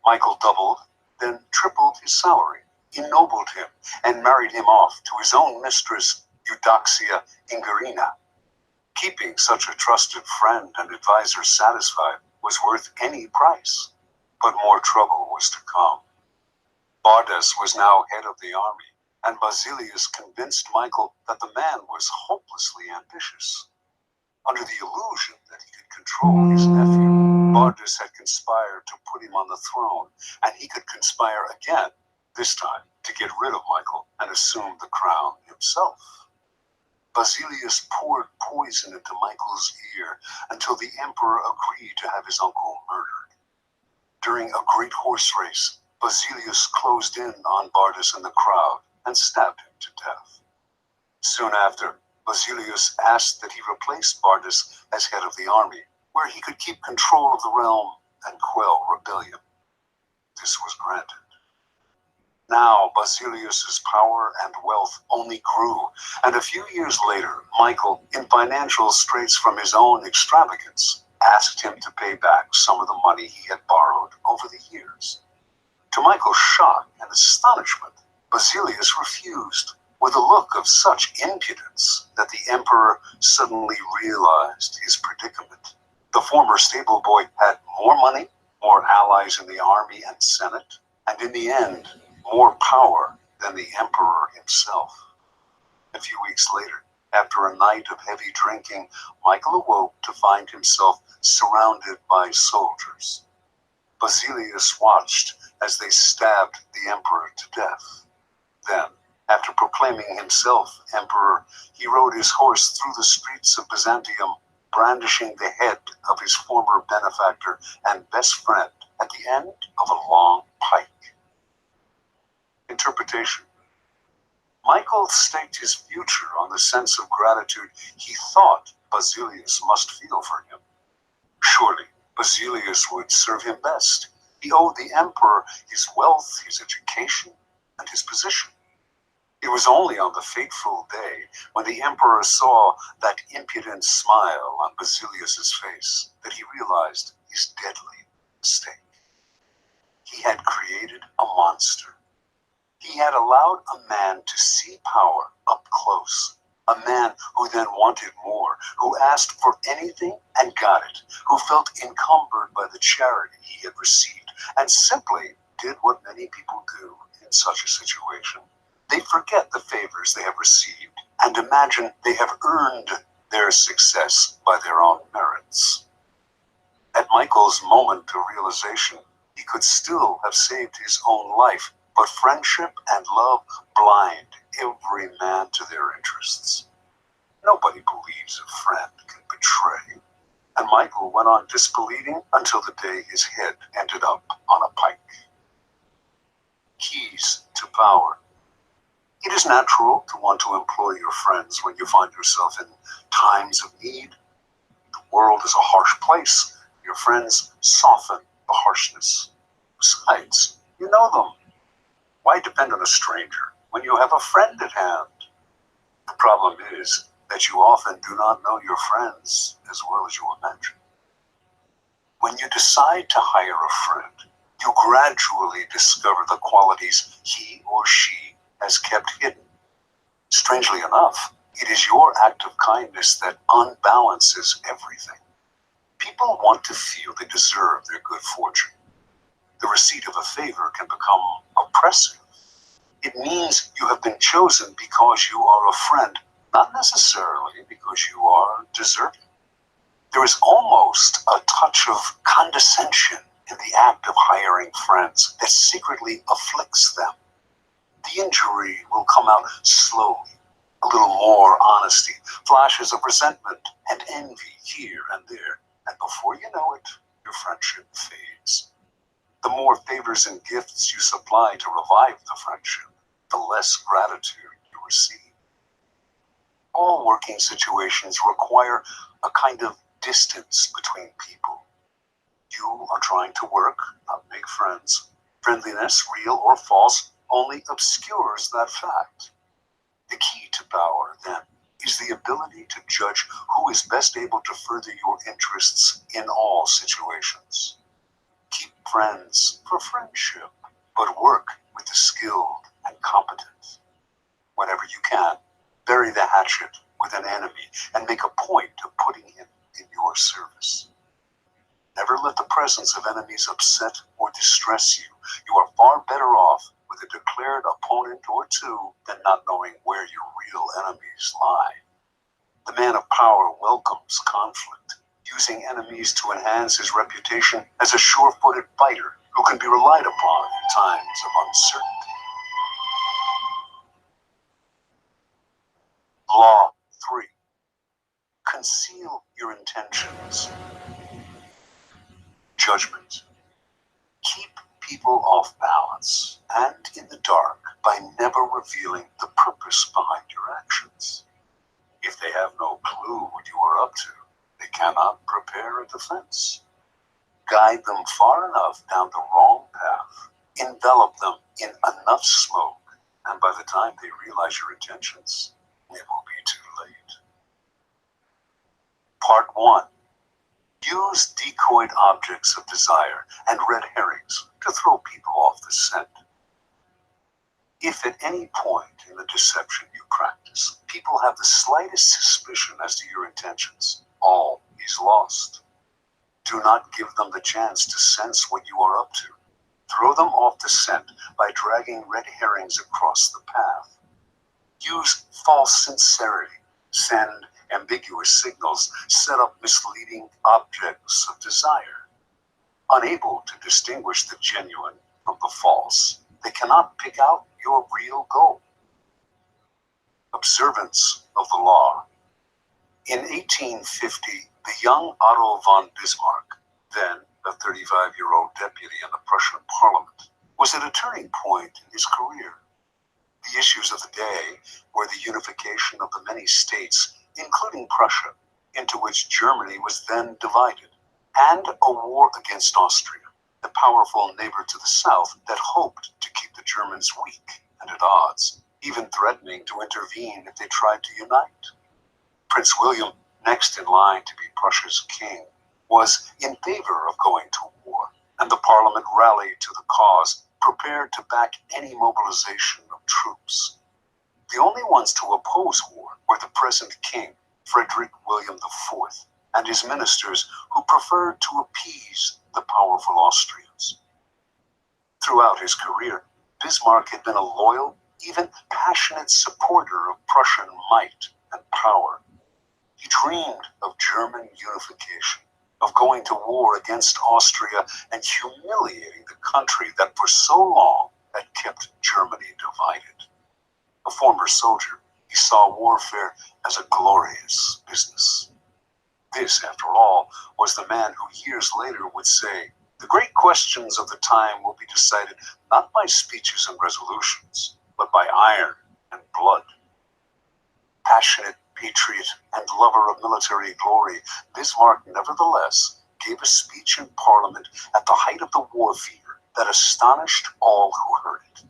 Michael doubled, then tripled his salary, ennobled him, and married him off to his own mistress, Eudoxia Ingerina. Keeping such a trusted friend and advisor satisfied was worth any price, but more trouble was to come. Bardas was now head of the army, and Basilius convinced Michael that the man was hopelessly ambitious. Under the illusion that he could control his nephew, Bardas had conspired to put him on the throne, and he could conspire again, this time to get rid of Michael and assume the crown himself. Basilius poured poison into Michael's ear until the emperor agreed to have his uncle murdered. During a great horse race, Basilius closed in on Bardas in the crowd and stabbed him to death. Soon after, Basilius asked that he replace Bardas as head of the army, where he could keep control of the realm and quell rebellion. This was granted. Now Basilius's power and wealth only grew, and a few years later, Michael, in financial straits from his own extravagance, asked him to pay back some of the money he had borrowed over the years. To Michael's shock and astonishment, Basilius refused, with a look of such impudence that the emperor suddenly realized his predicament. The former stable boy had more money, more allies in the army and senate, and in the end, more power than the emperor himself. A few weeks later, after a night of heavy drinking, Michael awoke to find himself surrounded by soldiers. Basilius watched as they stabbed the emperor to death. Then, after proclaiming himself emperor, he rode his horse through the streets of Byzantium, brandishing the head of his former benefactor and best friend at the end of a long pike. Interpretation. Michael staked his future on the sense of gratitude he thought Basilius must feel for him. Surely, Basilius would serve him best. He owed the emperor his wealth, his education, and his position. It was only on the fateful day when the emperor saw that impudent smile on Basilius's face that he realized his deadly mistake. He had created a monster. He had allowed a man to see power up close, a man who then wanted more, who asked for anything and got it, who felt encumbered by the charity he had received, and simply did what many people do in such a situation. They forget the favors they have received and imagine they have earned their success by their own merits. At Michael's moment of realization, he could still have saved his own life, But friendship and love blind every man to their interests. Nobody believes a friend can betray. And Michael went on disbelieving until the day his head ended up on a pike. Keys to power. It is natural to want to employ your friends when you find yourself in times of need. The world is a harsh place. Your friends soften the harshness. Besides, you know them. Why depend on a stranger when you have a friend at hand? The problem is that you often do not know your friends as well as you imagine. When you decide to hire a friend, you gradually discover the qualities he or she has kept hidden. Strangely enough, it is your act of kindness that unbalances everything. People want to feel they deserve their good fortune. The receipt of a favor can become oppressive. It means you have been chosen because you are a friend, not necessarily because you are deserving. There is almost a touch of condescension in the act of hiring friends that secretly afflicts them. The injury will come out slowly, a little more honesty, flashes of resentment and envy here and there, and before you know it, your friendship fades. The more favors and gifts you supply to revive the friendship, the less gratitude you receive. All working situations require a kind of distance between people. You are trying to work, not make friends. Friendliness, real or false, only obscures that fact. The key to power, then, is the ability to judge who is best able to further your interests in all situations. Keep friends for friendship, but work with the skilled and competent. Whenever you can, bury the hatchet with an enemy and make a point of putting him in your service. Never let the presence of enemies upset or distress you. You are far better off with a declared opponent or two than not knowing where your real enemies lie. The man of power welcomes conflict, using enemies to enhance his reputation as a sure-footed fighter who can be relied upon in times of uncertainty. Law 3. Conceal your intentions. Judgment. Keep people off balance and in the dark by never revealing the purpose behind your actions. If they have no clue what you are up to, they cannot prepare a defense. Guide them far enough down the wrong path, envelop them in enough smoke, and by the time they realize your intentions, it will be too late. Part 1. Use decoyed objects of desire and red herrings to throw people off the scent. If at any point in the deception you practice, people have the slightest suspicion as to your intentions, all is lost. Do not give them the chance to sense what you are up to. Throw them off the scent by dragging red herrings across the path. Use false sincerity. Send ambiguous signals. Set up misleading objects of desire. Unable to distinguish the genuine from the false, they cannot pick out your real goal. Observance of the law. In 1850, the young Otto von Bismarck, then a 35-year-old deputy in the Prussian parliament, was at a turning point in his career. The issues of the day were the unification of the many states, including Prussia, into which Germany was then divided, and a war against Austria, the powerful neighbor to the south that hoped to keep the Germans weak and at odds, even threatening to intervene if they tried to unite. Prince William, next in line to be Prussia's king, was in favor of going to war, and the parliament rallied to the cause, prepared to back any mobilization of troops. The only ones to oppose war were the present king, Frederick William IV, and his ministers, who preferred to appease the powerful Austrians. Throughout his career, Bismarck had been a loyal, even passionate supporter of Prussian might and power. He dreamed of German unification, of going to war against Austria and humiliating the country that for so long that kept Germany divided. A former soldier, he saw warfare as a glorious business. This, after all, was the man who years later would say, "The great questions of the time will be decided not by speeches and resolutions, but by iron and blood." Passionate patriot and lover of military glory, Bismarck nevertheless gave a speech in Parliament at the height of the war fever that astonished all who heard it.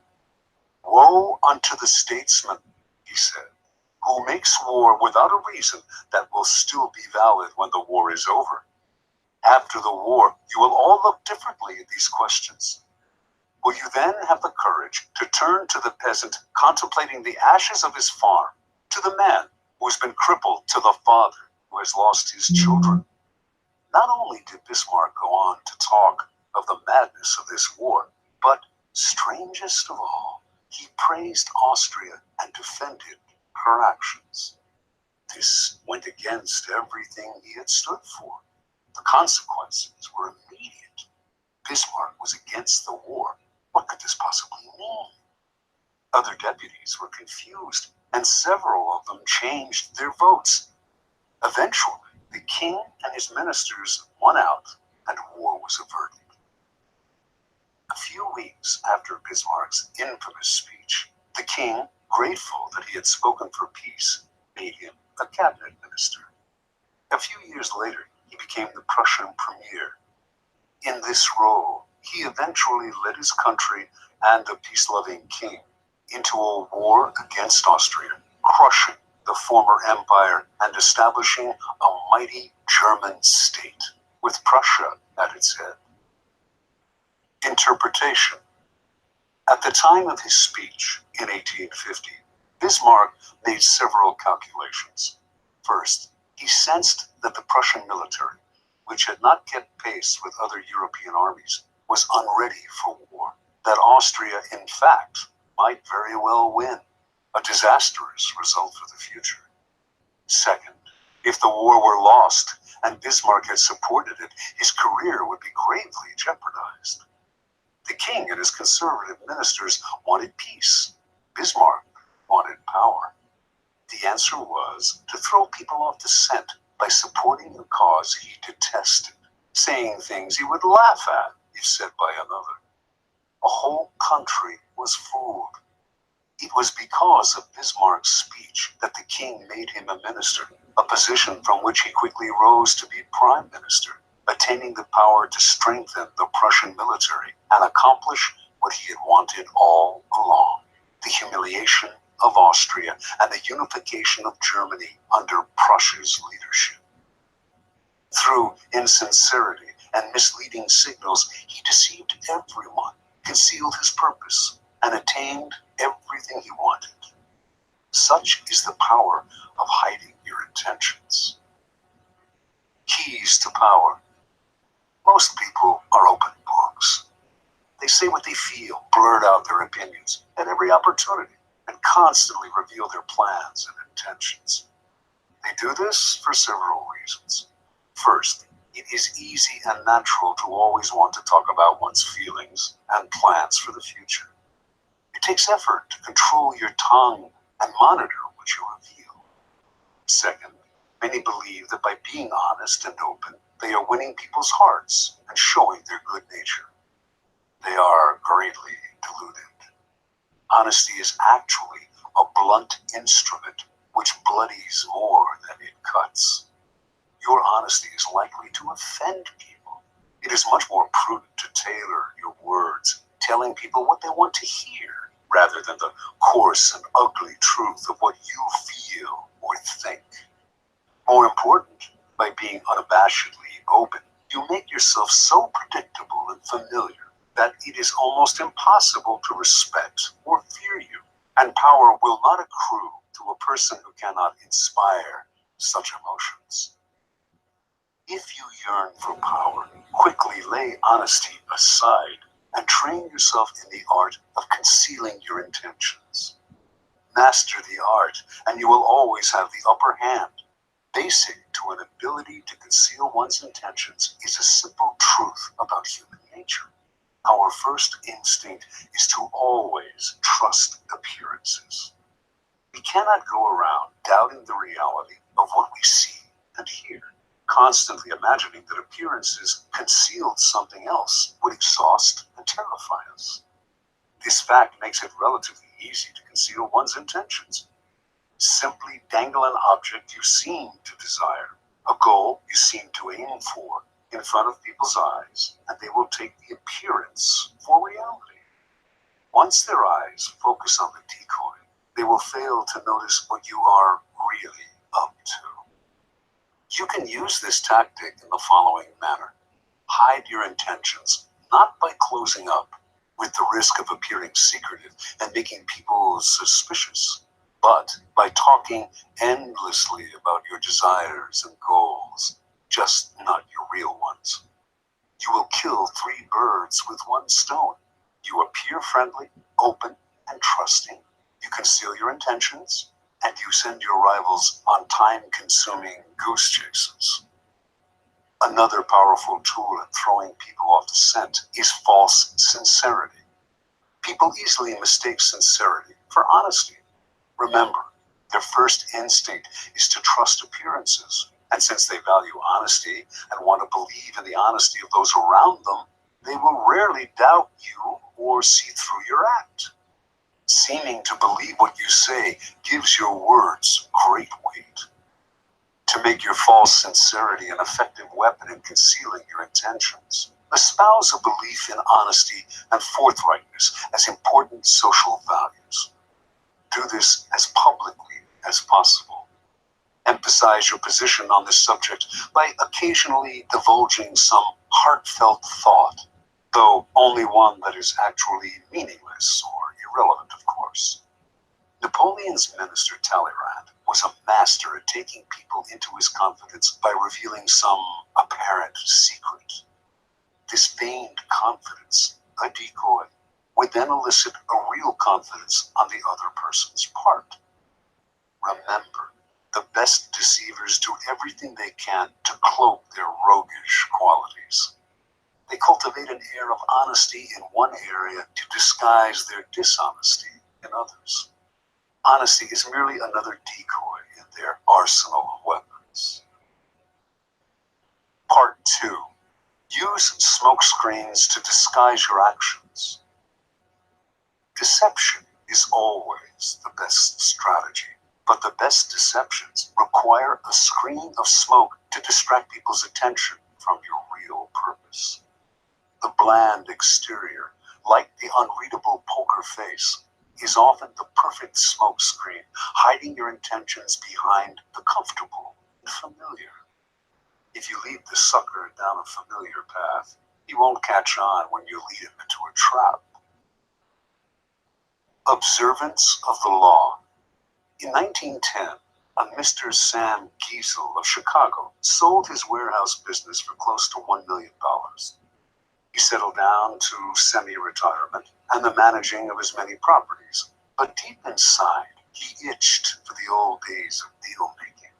"Woe unto the statesman," he said, "who makes war without a reason that will still be valid when the war is over. After the war, you will all look differently at these questions. Will you then have the courage to turn to the peasant contemplating the ashes of his farm, to the man who has been crippled, to the father who has lost his children?" Not only did Bismarck go on to talk of the madness of this war, but, strangest of all, he praised Austria and defended her actions. This went against everything he had stood for. The consequences were immediate. Bismarck was against the war. What could this possibly mean? Other deputies were confused, and several of them changed their votes. Eventually, the king and his ministers won out, and war was averted. A few weeks after Bismarck's infamous speech, the king, grateful that he had spoken for peace, made him a cabinet minister. A few years later, he became the Prussian premier. In this role, he eventually led his country and the peace-loving king into a war against Austria, crushing the former empire and establishing a mighty German state, with Prussia at its head. Interpretation. At the time of his speech in 1850, Bismarck made several calculations. First, he sensed that the Prussian military, which had not kept pace with other European armies, was unready for war, that Austria, in fact, might very well win, a disastrous result for the future. Second, if the war were lost and Bismarck had supported it, his career would be gravely jeopardized. The king and his conservative ministers wanted peace. Bismarck wanted power. The answer was to throw people off the scent by supporting a cause he detested, saying things he would laugh at if said by another. A whole country was fooled. It was because of Bismarck's speech that the king made him a minister, a position from which he quickly rose to be prime minister, attaining the power to strengthen the Prussian military and accomplish what he had wanted all along: the humiliation of Austria and the unification of Germany under Prussia's leadership. Through insincerity and misleading signals, he deceived everyone, concealed his purpose, and attained everything he wanted. Such is the power of hiding your intentions. Keys to power. Most people are open books. They say what they feel, blurt out their opinions at every opportunity, and constantly reveal their plans and intentions. They do this for several reasons. First, it is easy and natural to always want to talk about one's feelings and plans for the future. It takes effort to control your tongue and monitor what you reveal. Second, many believe that by being honest and open, they are winning people's hearts and showing their good nature. They are greatly deluded. Honesty is actually a blunt instrument which bloodies more than it cuts. Your honesty is likely to offend people. It is much more prudent to tailor your words, telling people what they want to hear, rather than the coarse and ugly truth of what you feel or think. More important, by being unabashedly open, you make yourself so predictable and familiar that it is almost impossible to respect or fear you, and power will not accrue to a person who cannot inspire such emotions. If you yearn for power, quickly lay honesty aside and train yourself in the art of concealing your intentions. Master the art, and you will always have the upper hand. Basic to an ability to conceal one's intentions is a simple truth about human nature. Our first instinct is to always trust appearances. We cannot go around doubting the reality of what we see and hear. Constantly imagining that appearances concealed something else would exhaust and terrify us. This fact makes it relatively easy to conceal one's intentions. Simply dangle an object you seem to desire, a goal you seem to aim for, in front of people's eyes, and they will take the appearance for reality. Once their eyes focus on the decoy, they will fail to notice what you are really up to. You can use this tactic in the following manner. Hide your intentions, not by closing up, with the risk of appearing secretive and making people suspicious, but by talking endlessly about your desires and goals, just not your real ones. You will kill three birds with one stone. You appear friendly, open, and trusting. You conceal your intentions, and you send your rivals on time-consuming goose chases. Another powerful tool in throwing people off the scent is false sincerity. People easily mistake sincerity for honesty. Remember, their first instinct is to trust appearances, and since they value honesty and want to believe in the honesty of those around them, they will rarely doubt you or see through your act. Seeming to believe what you say gives your words great weight. To make your false sincerity an effective weapon in concealing your intentions, espouse a belief in honesty and forthrightness as important social values. Do this as publicly as possible. Emphasize your position on this subject by occasionally divulging some heartfelt thought, though only one that is actually meaningless or irrelevant, of course. Napoleon's minister Talleyrand was a master at taking people into his confidence by revealing some apparent secret. This feigned confidence, a decoy, would then elicit a real confidence on the other person's part. Remember, the best deceivers do everything they can to cloak their roguish qualities. They cultivate an air of honesty in one area to disguise their dishonesty in others. Honesty is merely another decoy in their arsenal of weapons. Part 2. Use smoke screens to disguise your actions. Deception is always the best strategy, but the best deceptions require a screen of smoke to distract people's attention from your real purpose. The bland exterior, like the unreadable poker face, is often the perfect smoke screen, hiding your intentions behind the comfortable and familiar. If you lead the sucker down a familiar path, he won't catch on when you lead him into a trap. Observance of the law. In 1910, a Mr. Sam Giesel of Chicago sold his warehouse business for close to $1 million. He settled down to semi-retirement and the managing of his many properties, but deep inside, he itched for the old days of deal-making.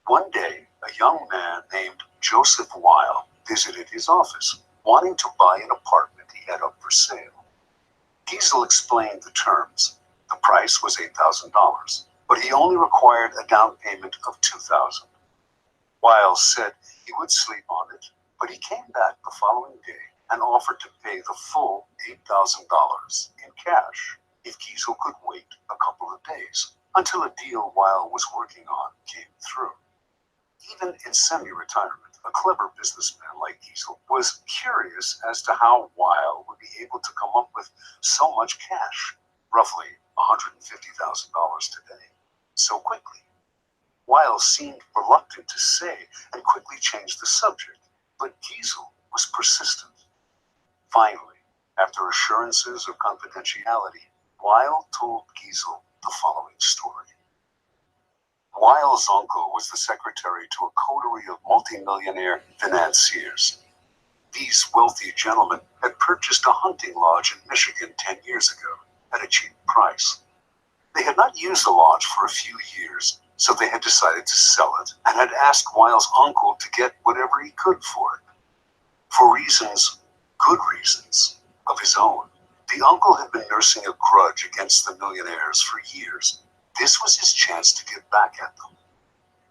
One day, a young man named Joseph Weil visited his office, wanting to buy an apartment he had up for sale. Giesel explained the terms. The price was $8,000, but he only required a down payment of $2,000. Weil said he would sleep on it, but he came back the following day and offered to pay the full $8,000 in cash if Giesel could wait a couple of days until a deal Weil was working on came through. Even in semi-retirement, a clever businessman like Giesel was curious as to how Weil would be able to come up with so much cash, roughly $150,000 today, so quickly. Weil seemed reluctant to say and quickly changed the subject, but Giesel was persistent. Finally, after assurances of confidentiality, Weil told Giesel the following story. Weil's uncle was the secretary to a coterie of multimillionaire financiers. These wealthy gentlemen had purchased a hunting lodge in Michigan 10 years ago at a cheap price. They had not used the lodge for a few years, so they had decided to sell it and had asked Weil's uncle to get whatever he could for it. For reasons good reasons of his own. The uncle had been nursing a grudge against the millionaires for years. This was his chance to get back at them.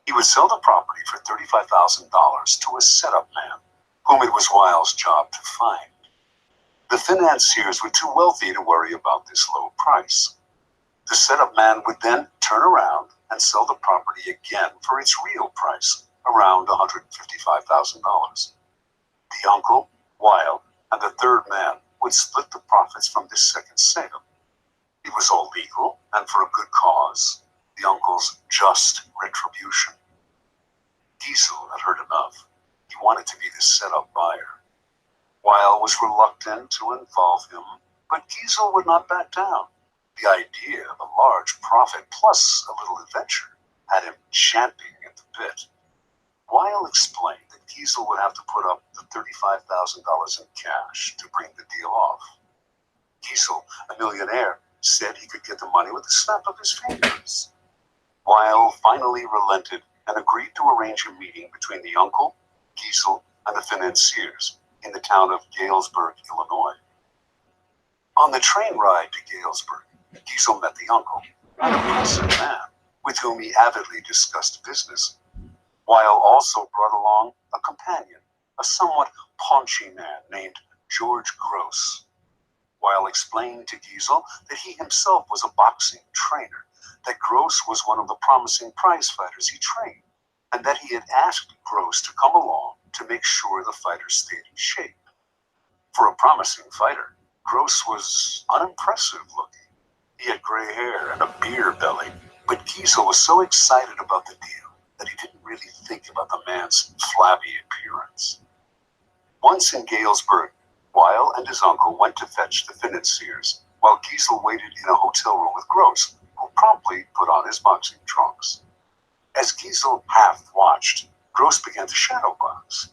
He would sell the property for $35,000 to a setup man, whom it was Wile's job to find. The financiers were too wealthy to worry about this low price. The setup man would then turn around and sell the property again for its real price, around $155,000. The uncle, Weil, and the third man would split the profits from this second sale. It was all legal and for a good cause, the uncle's just retribution. Giesel had heard enough. He wanted to be the setup buyer. Weil was reluctant to involve him, but Giesel would not back down. The idea of a large profit plus a little adventure had him champing at the bit. Weil explained that Giesel would have to put up the $35,000 in cash to bring the deal off. Giesel, a millionaire, said he could get the money with a snap of his fingers. Weil finally relented and agreed to arrange a meeting between the uncle, Giesel, and the financiers in the town of Galesburg, Illinois. On the train ride to Galesburg, Giesel met the uncle, an impressive man with whom he avidly discussed business. Weil also brought along a companion, a somewhat paunchy man named George Gross. Weil explained to Giesel that he himself was a boxing trainer, that Gross was one of the promising prize fighters he trained, and that he had asked Gross to come along to make sure the fighter stayed in shape. For a promising fighter, Gross was unimpressive looking. He had gray hair and a beer belly, but Giesel was so excited about the deal that he didn't really think about the man's flabby appearance. Once in Galesburg, Weil and his uncle went to fetch the financiers, while Giesel waited in a hotel room with Gross, who promptly put on his boxing trunks. As Giesel half-watched, Gross began to shadow box.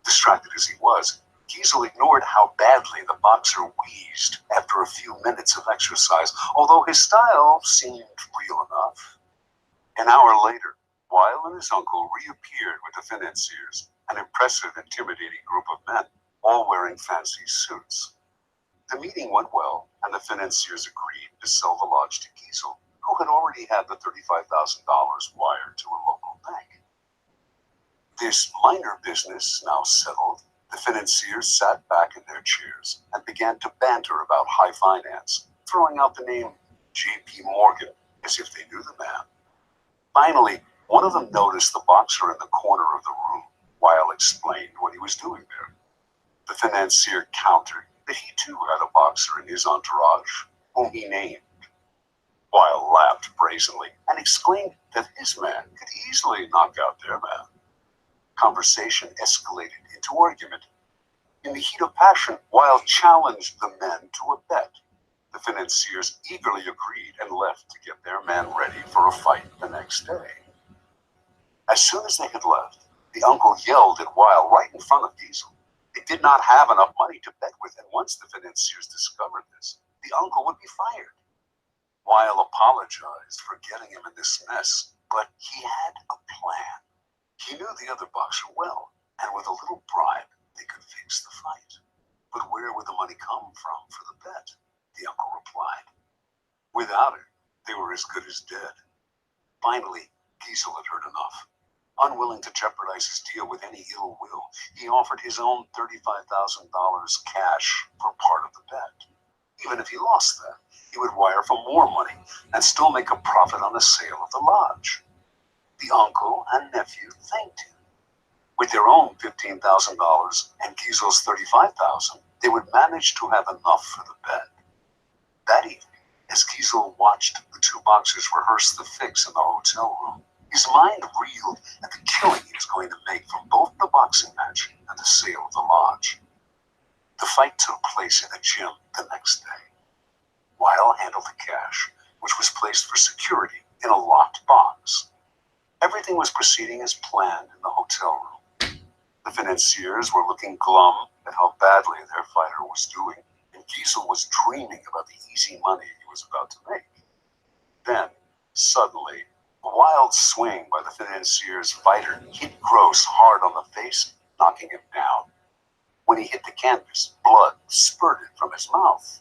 Distracted as he was, Giesel ignored how badly the boxer wheezed after a few minutes of exercise, although his style seemed real enough. An hour later, Weil and his uncle reappeared with the financiers, an impressive, intimidating group of men, all wearing fancy suits. The meeting went well, and the financiers agreed to sell the lodge to Giesel, who had already had the $35,000 wired to a local bank. This minor business now settled, the financiers sat back in their chairs and began to banter about high finance, throwing out the name J.P. Morgan as if they knew the man. Finally, one of them noticed the boxer in the corner of the room. Weil explained what he was doing there. The financier countered that he too had a boxer in his entourage, whom he named. Weil laughed brazenly and exclaimed that his man could easily knock out their man. Conversation escalated into argument. In the heat of passion, Weil challenged the men to a bet. The financiers eagerly agreed and left to get their men ready for a fight the next day. As soon as they had left, the uncle yelled at Weil right in front of Giesel. They did not have enough money to bet with, and once the financiers discovered this, the uncle would be fired. Weil apologized for getting him in this mess, but he had a plan. He knew the other boxer well, and with a little bribe, they could fix the fight. But where would the money come from for the bet? The uncle replied. Without it, they were as good as dead. Finally, Giesel had heard enough. Unwilling to jeopardize his deal with any ill will, he offered his own $35,000 cash for part of the bet. Even if he lost that, he would wire for more money and still make a profit on the sale of the lodge. The uncle and nephew thanked him. With their own $15,000 and Giesel's $35,000, they would manage to have enough for the bet. That evening, as Giesel watched the two boxers rehearse the fix in the hotel room, his mind reeled at the killing he was going to make from both the boxing match and the sale of the lodge. The fight took place in a gym the next day. Weil handled the cash, which was placed for security in a locked box. Everything was proceeding as planned in the hotel room. The financiers were looking glum at how badly their fighter was doing, and Giesel was dreaming about the easy money he was about to make. Then, suddenly, a wild swing by the financier's fighter hit Gross hard on the face, knocking him down. When he hit the canvas, blood spurted from his mouth.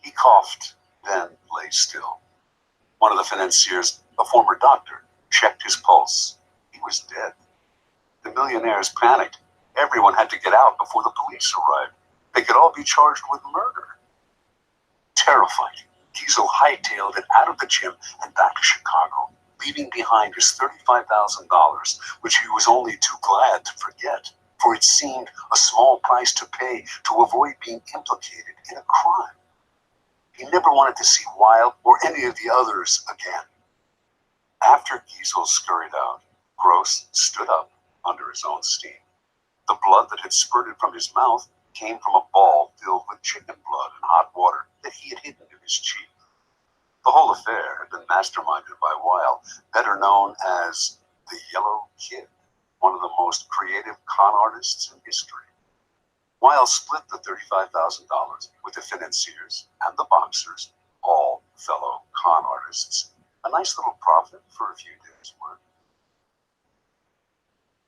He coughed, then lay still. One of the financiers, a former doctor, checked his pulse. He was dead. The millionaires panicked. Everyone had to get out before the police arrived. They could all be charged with murder. Terrified, Giesel hightailed it out of the gym and back to Chicago, leaving behind his $35,000, which he was only too glad to forget, for it seemed a small price to pay to avoid being implicated in a crime. He never wanted to see Weil or any of the others again. After Giesel scurried out, Gross stood up under his own steam. The blood that had spurted from his mouth came from a ball filled with chicken blood and hot water that he had hidden in his cheek. The whole affair had been masterminded by Weil, better known as the Yellow Kid, one of the most creative con artists in history. Weil split the $35,000 with the financiers and the boxers, all fellow con artists. A nice little profit for a few days' work.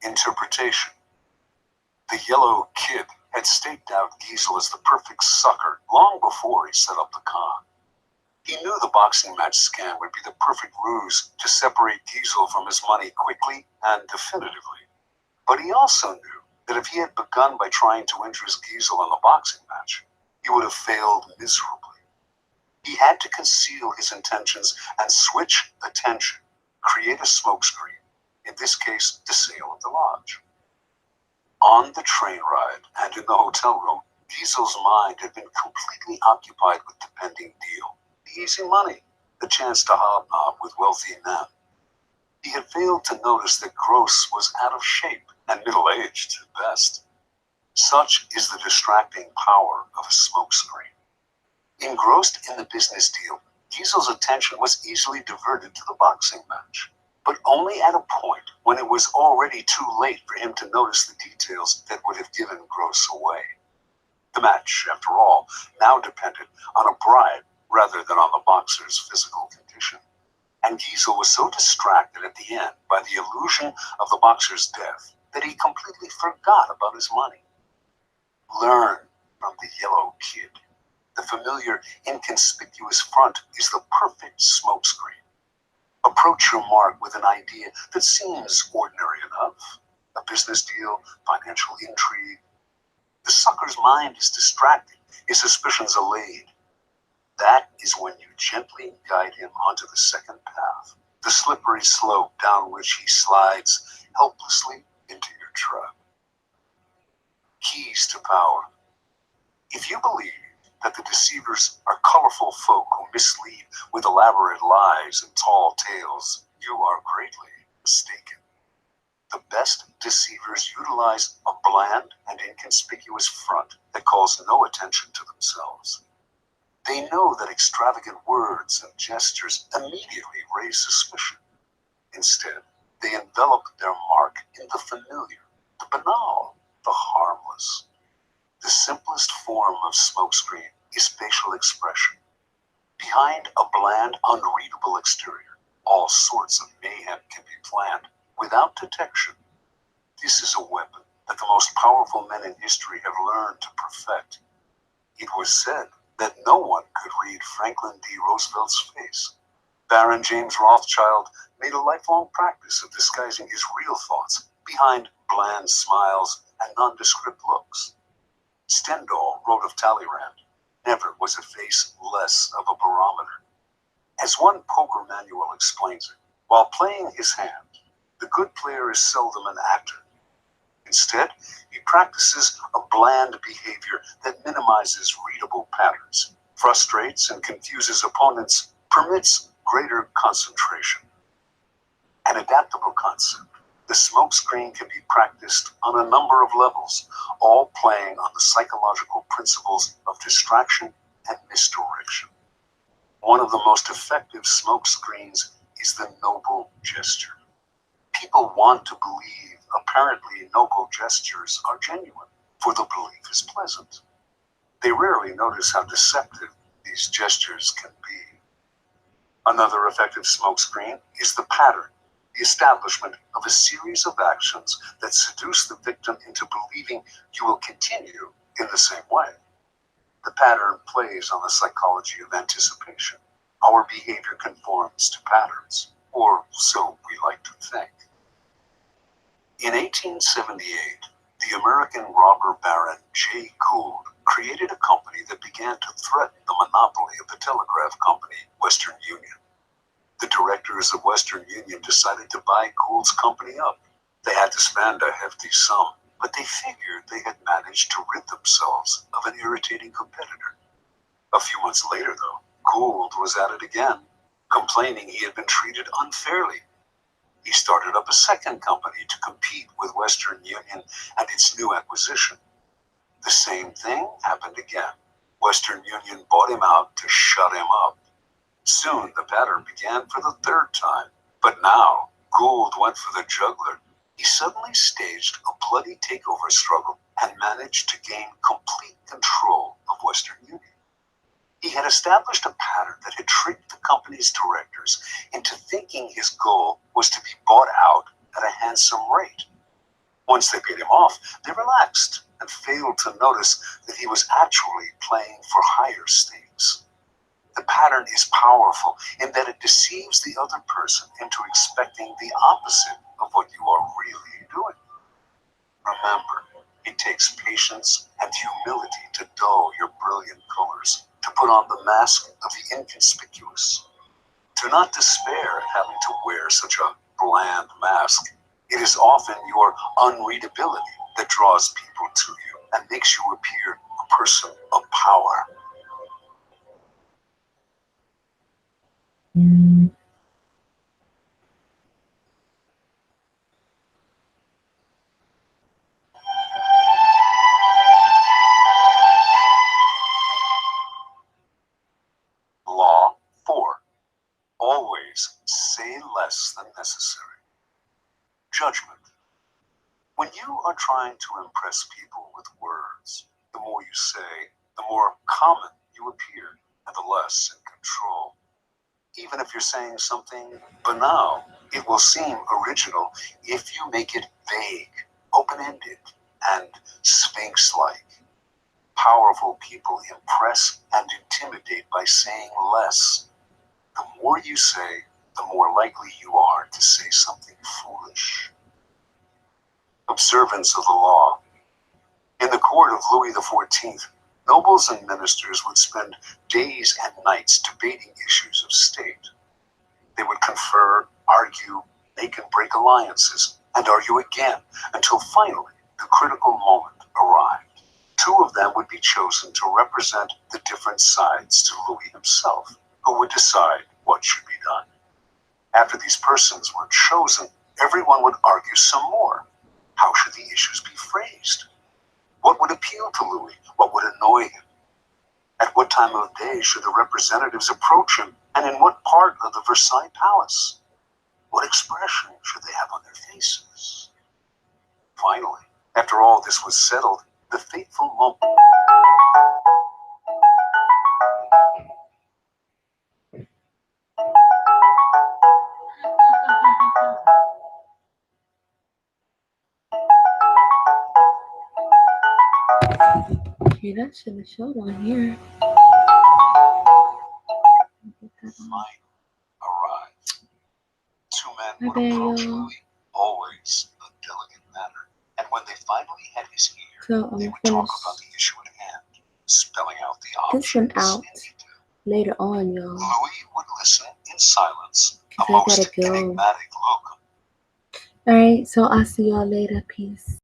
Interpretation. The Yellow Kid had staked out Giesel as the perfect sucker long before he set up the con. He knew the boxing match scam would be the perfect ruse to separate Giesel from his money quickly and definitively. But he also knew that if he had begun by trying to interest Giesel in the boxing match, he would have failed miserably. He had to conceal his intentions and switch attention, create a smokescreen, in this case, the sale of the lodge. On the train ride and in the hotel room, Giesel's mind had been completely occupied with the pending deal. The easy money, the chance to hobnob with wealthy men. He had failed to notice that Gross was out of shape and middle-aged at best. Such is the distracting power of a smokescreen. Engrossed in the business deal, Giesel's attention was easily diverted to the boxing match, but only at a point when it was already too late for him to notice the details that would have given Gross away. The match, after all, now depended on a bribe rather than on the boxer's physical condition. And Giesel was so distracted at the end by the illusion of the boxer's death that he completely forgot about his money. Learn from the Yellow Kid. The familiar, inconspicuous front is the perfect smokescreen. Approach your mark with an idea that seems ordinary enough. A business deal, financial intrigue. The sucker's mind is distracted, his suspicions allayed. That is when you gently guide him onto the second path, the slippery slope down which he slides helplessly into your trap. Keys to power. If you believe that the deceivers are colorful folk who mislead with elaborate lies and tall tales, you are greatly mistaken. The best deceivers utilize a bland and inconspicuous front that calls no attention to themselves. They know that extravagant words and gestures immediately raise suspicion. Instead, they envelop their mark in the familiar, the banal, the harmless. The simplest form of smokescreen is facial expression. Behind a bland, unreadable exterior, all sorts of mayhem can be planned without detection. This is a weapon that the most powerful men in history have learned to perfect. It was said that no one could read Franklin D. Roosevelt's face. Baron James Rothschild made a lifelong practice of disguising his real thoughts behind bland smiles and nondescript looks. Stendhal wrote of Talleyrand, never was a face less of a barometer. As one poker manual explains it, while playing his hand, the good player is seldom an actor. Instead, he practices a bland behavior that minimizes readable patterns, frustrates and confuses opponents, permits greater concentration. An adaptable concept, the smokescreen can be practiced on a number of levels, all playing on the psychological principles of distraction and misdirection. One of the most effective smokescreens is the noble gesture. People want to believe apparently noble gestures are genuine, for the belief is pleasant. They rarely notice how deceptive these gestures can be. Another effective smokescreen is the pattern. the establishment of a series of actions that seduce the victim into believing you will continue in the same way. The pattern plays on the psychology of anticipation. Our behavior conforms to patterns, or so we like to think. In 1878, the American robber baron Jay Gould created a company that began to threaten the monopoly of the telegraph company, Western Union. The directors of Western Union decided to buy Gould's company up. They had to spend a hefty sum, but they figured they had managed to rid themselves of an irritating competitor. A few months later, though, Gould was at it again, complaining he had been treated unfairly. He started up a second company to compete with Western Union and its new acquisition. The same thing happened again. Western Union bought him out to shut him up. Soon the pattern began for the third time, but now Gould went for the jugular. He suddenly staged a bloody takeover struggle and managed to gain complete control of Western Union. He had established a pattern that had tricked the company's directors into thinking his goal was to be bought out at a handsome rate. Once they paid him off, they relaxed and failed to notice that he was actually playing for higher stakes. The pattern is powerful in that it deceives the other person into expecting the opposite of what you are really doing. Remember, it takes patience and humility to dull your brilliant colors, to put on the mask of the inconspicuous. Do not despair at having to wear such a bland mask. It is often your unreadability that draws people to you and makes you appear a person of power. Law 4. Always say less than necessary. Judgment. When you are trying to impress people with words, the more you say, the more common you appear, and the less in control. Even if you're saying something banal, it will seem original if you make it vague, open-ended, and sphinx-like. Powerful people impress and intimidate by saying less. The more you say, the more likely you are to say something foolish. Observance of the law. In the court of Louis XIV, nobles and ministers would spend days and nights debating issues of state. They would confer, argue, make and break alliances, and argue again until finally the critical moment arrived. Two of them would be chosen to represent the different sides to Louis himself, who would decide what should be done. After these persons were chosen, everyone would argue some more. How should the issues be phrased? What would appeal to Louis? What would annoy him? At what time of day should the representatives approach him? And in what part of the Versailles Palace? What expression should they have on their faces? Finally, after all this was settled, the fateful moment. Okay, that should have showed on here. Might arrive. Two men My would bad, approach y'all. Louis, always a delicate matter. And when they finally had his ear, So I'm they gonna would talk finish about the issue at hand, spelling out the this one options out in detail. later on, y'all. Louis would listen in silence, a Cause I most gotta go. enigmatic look. Alright, so I'll see y'all later. Peace.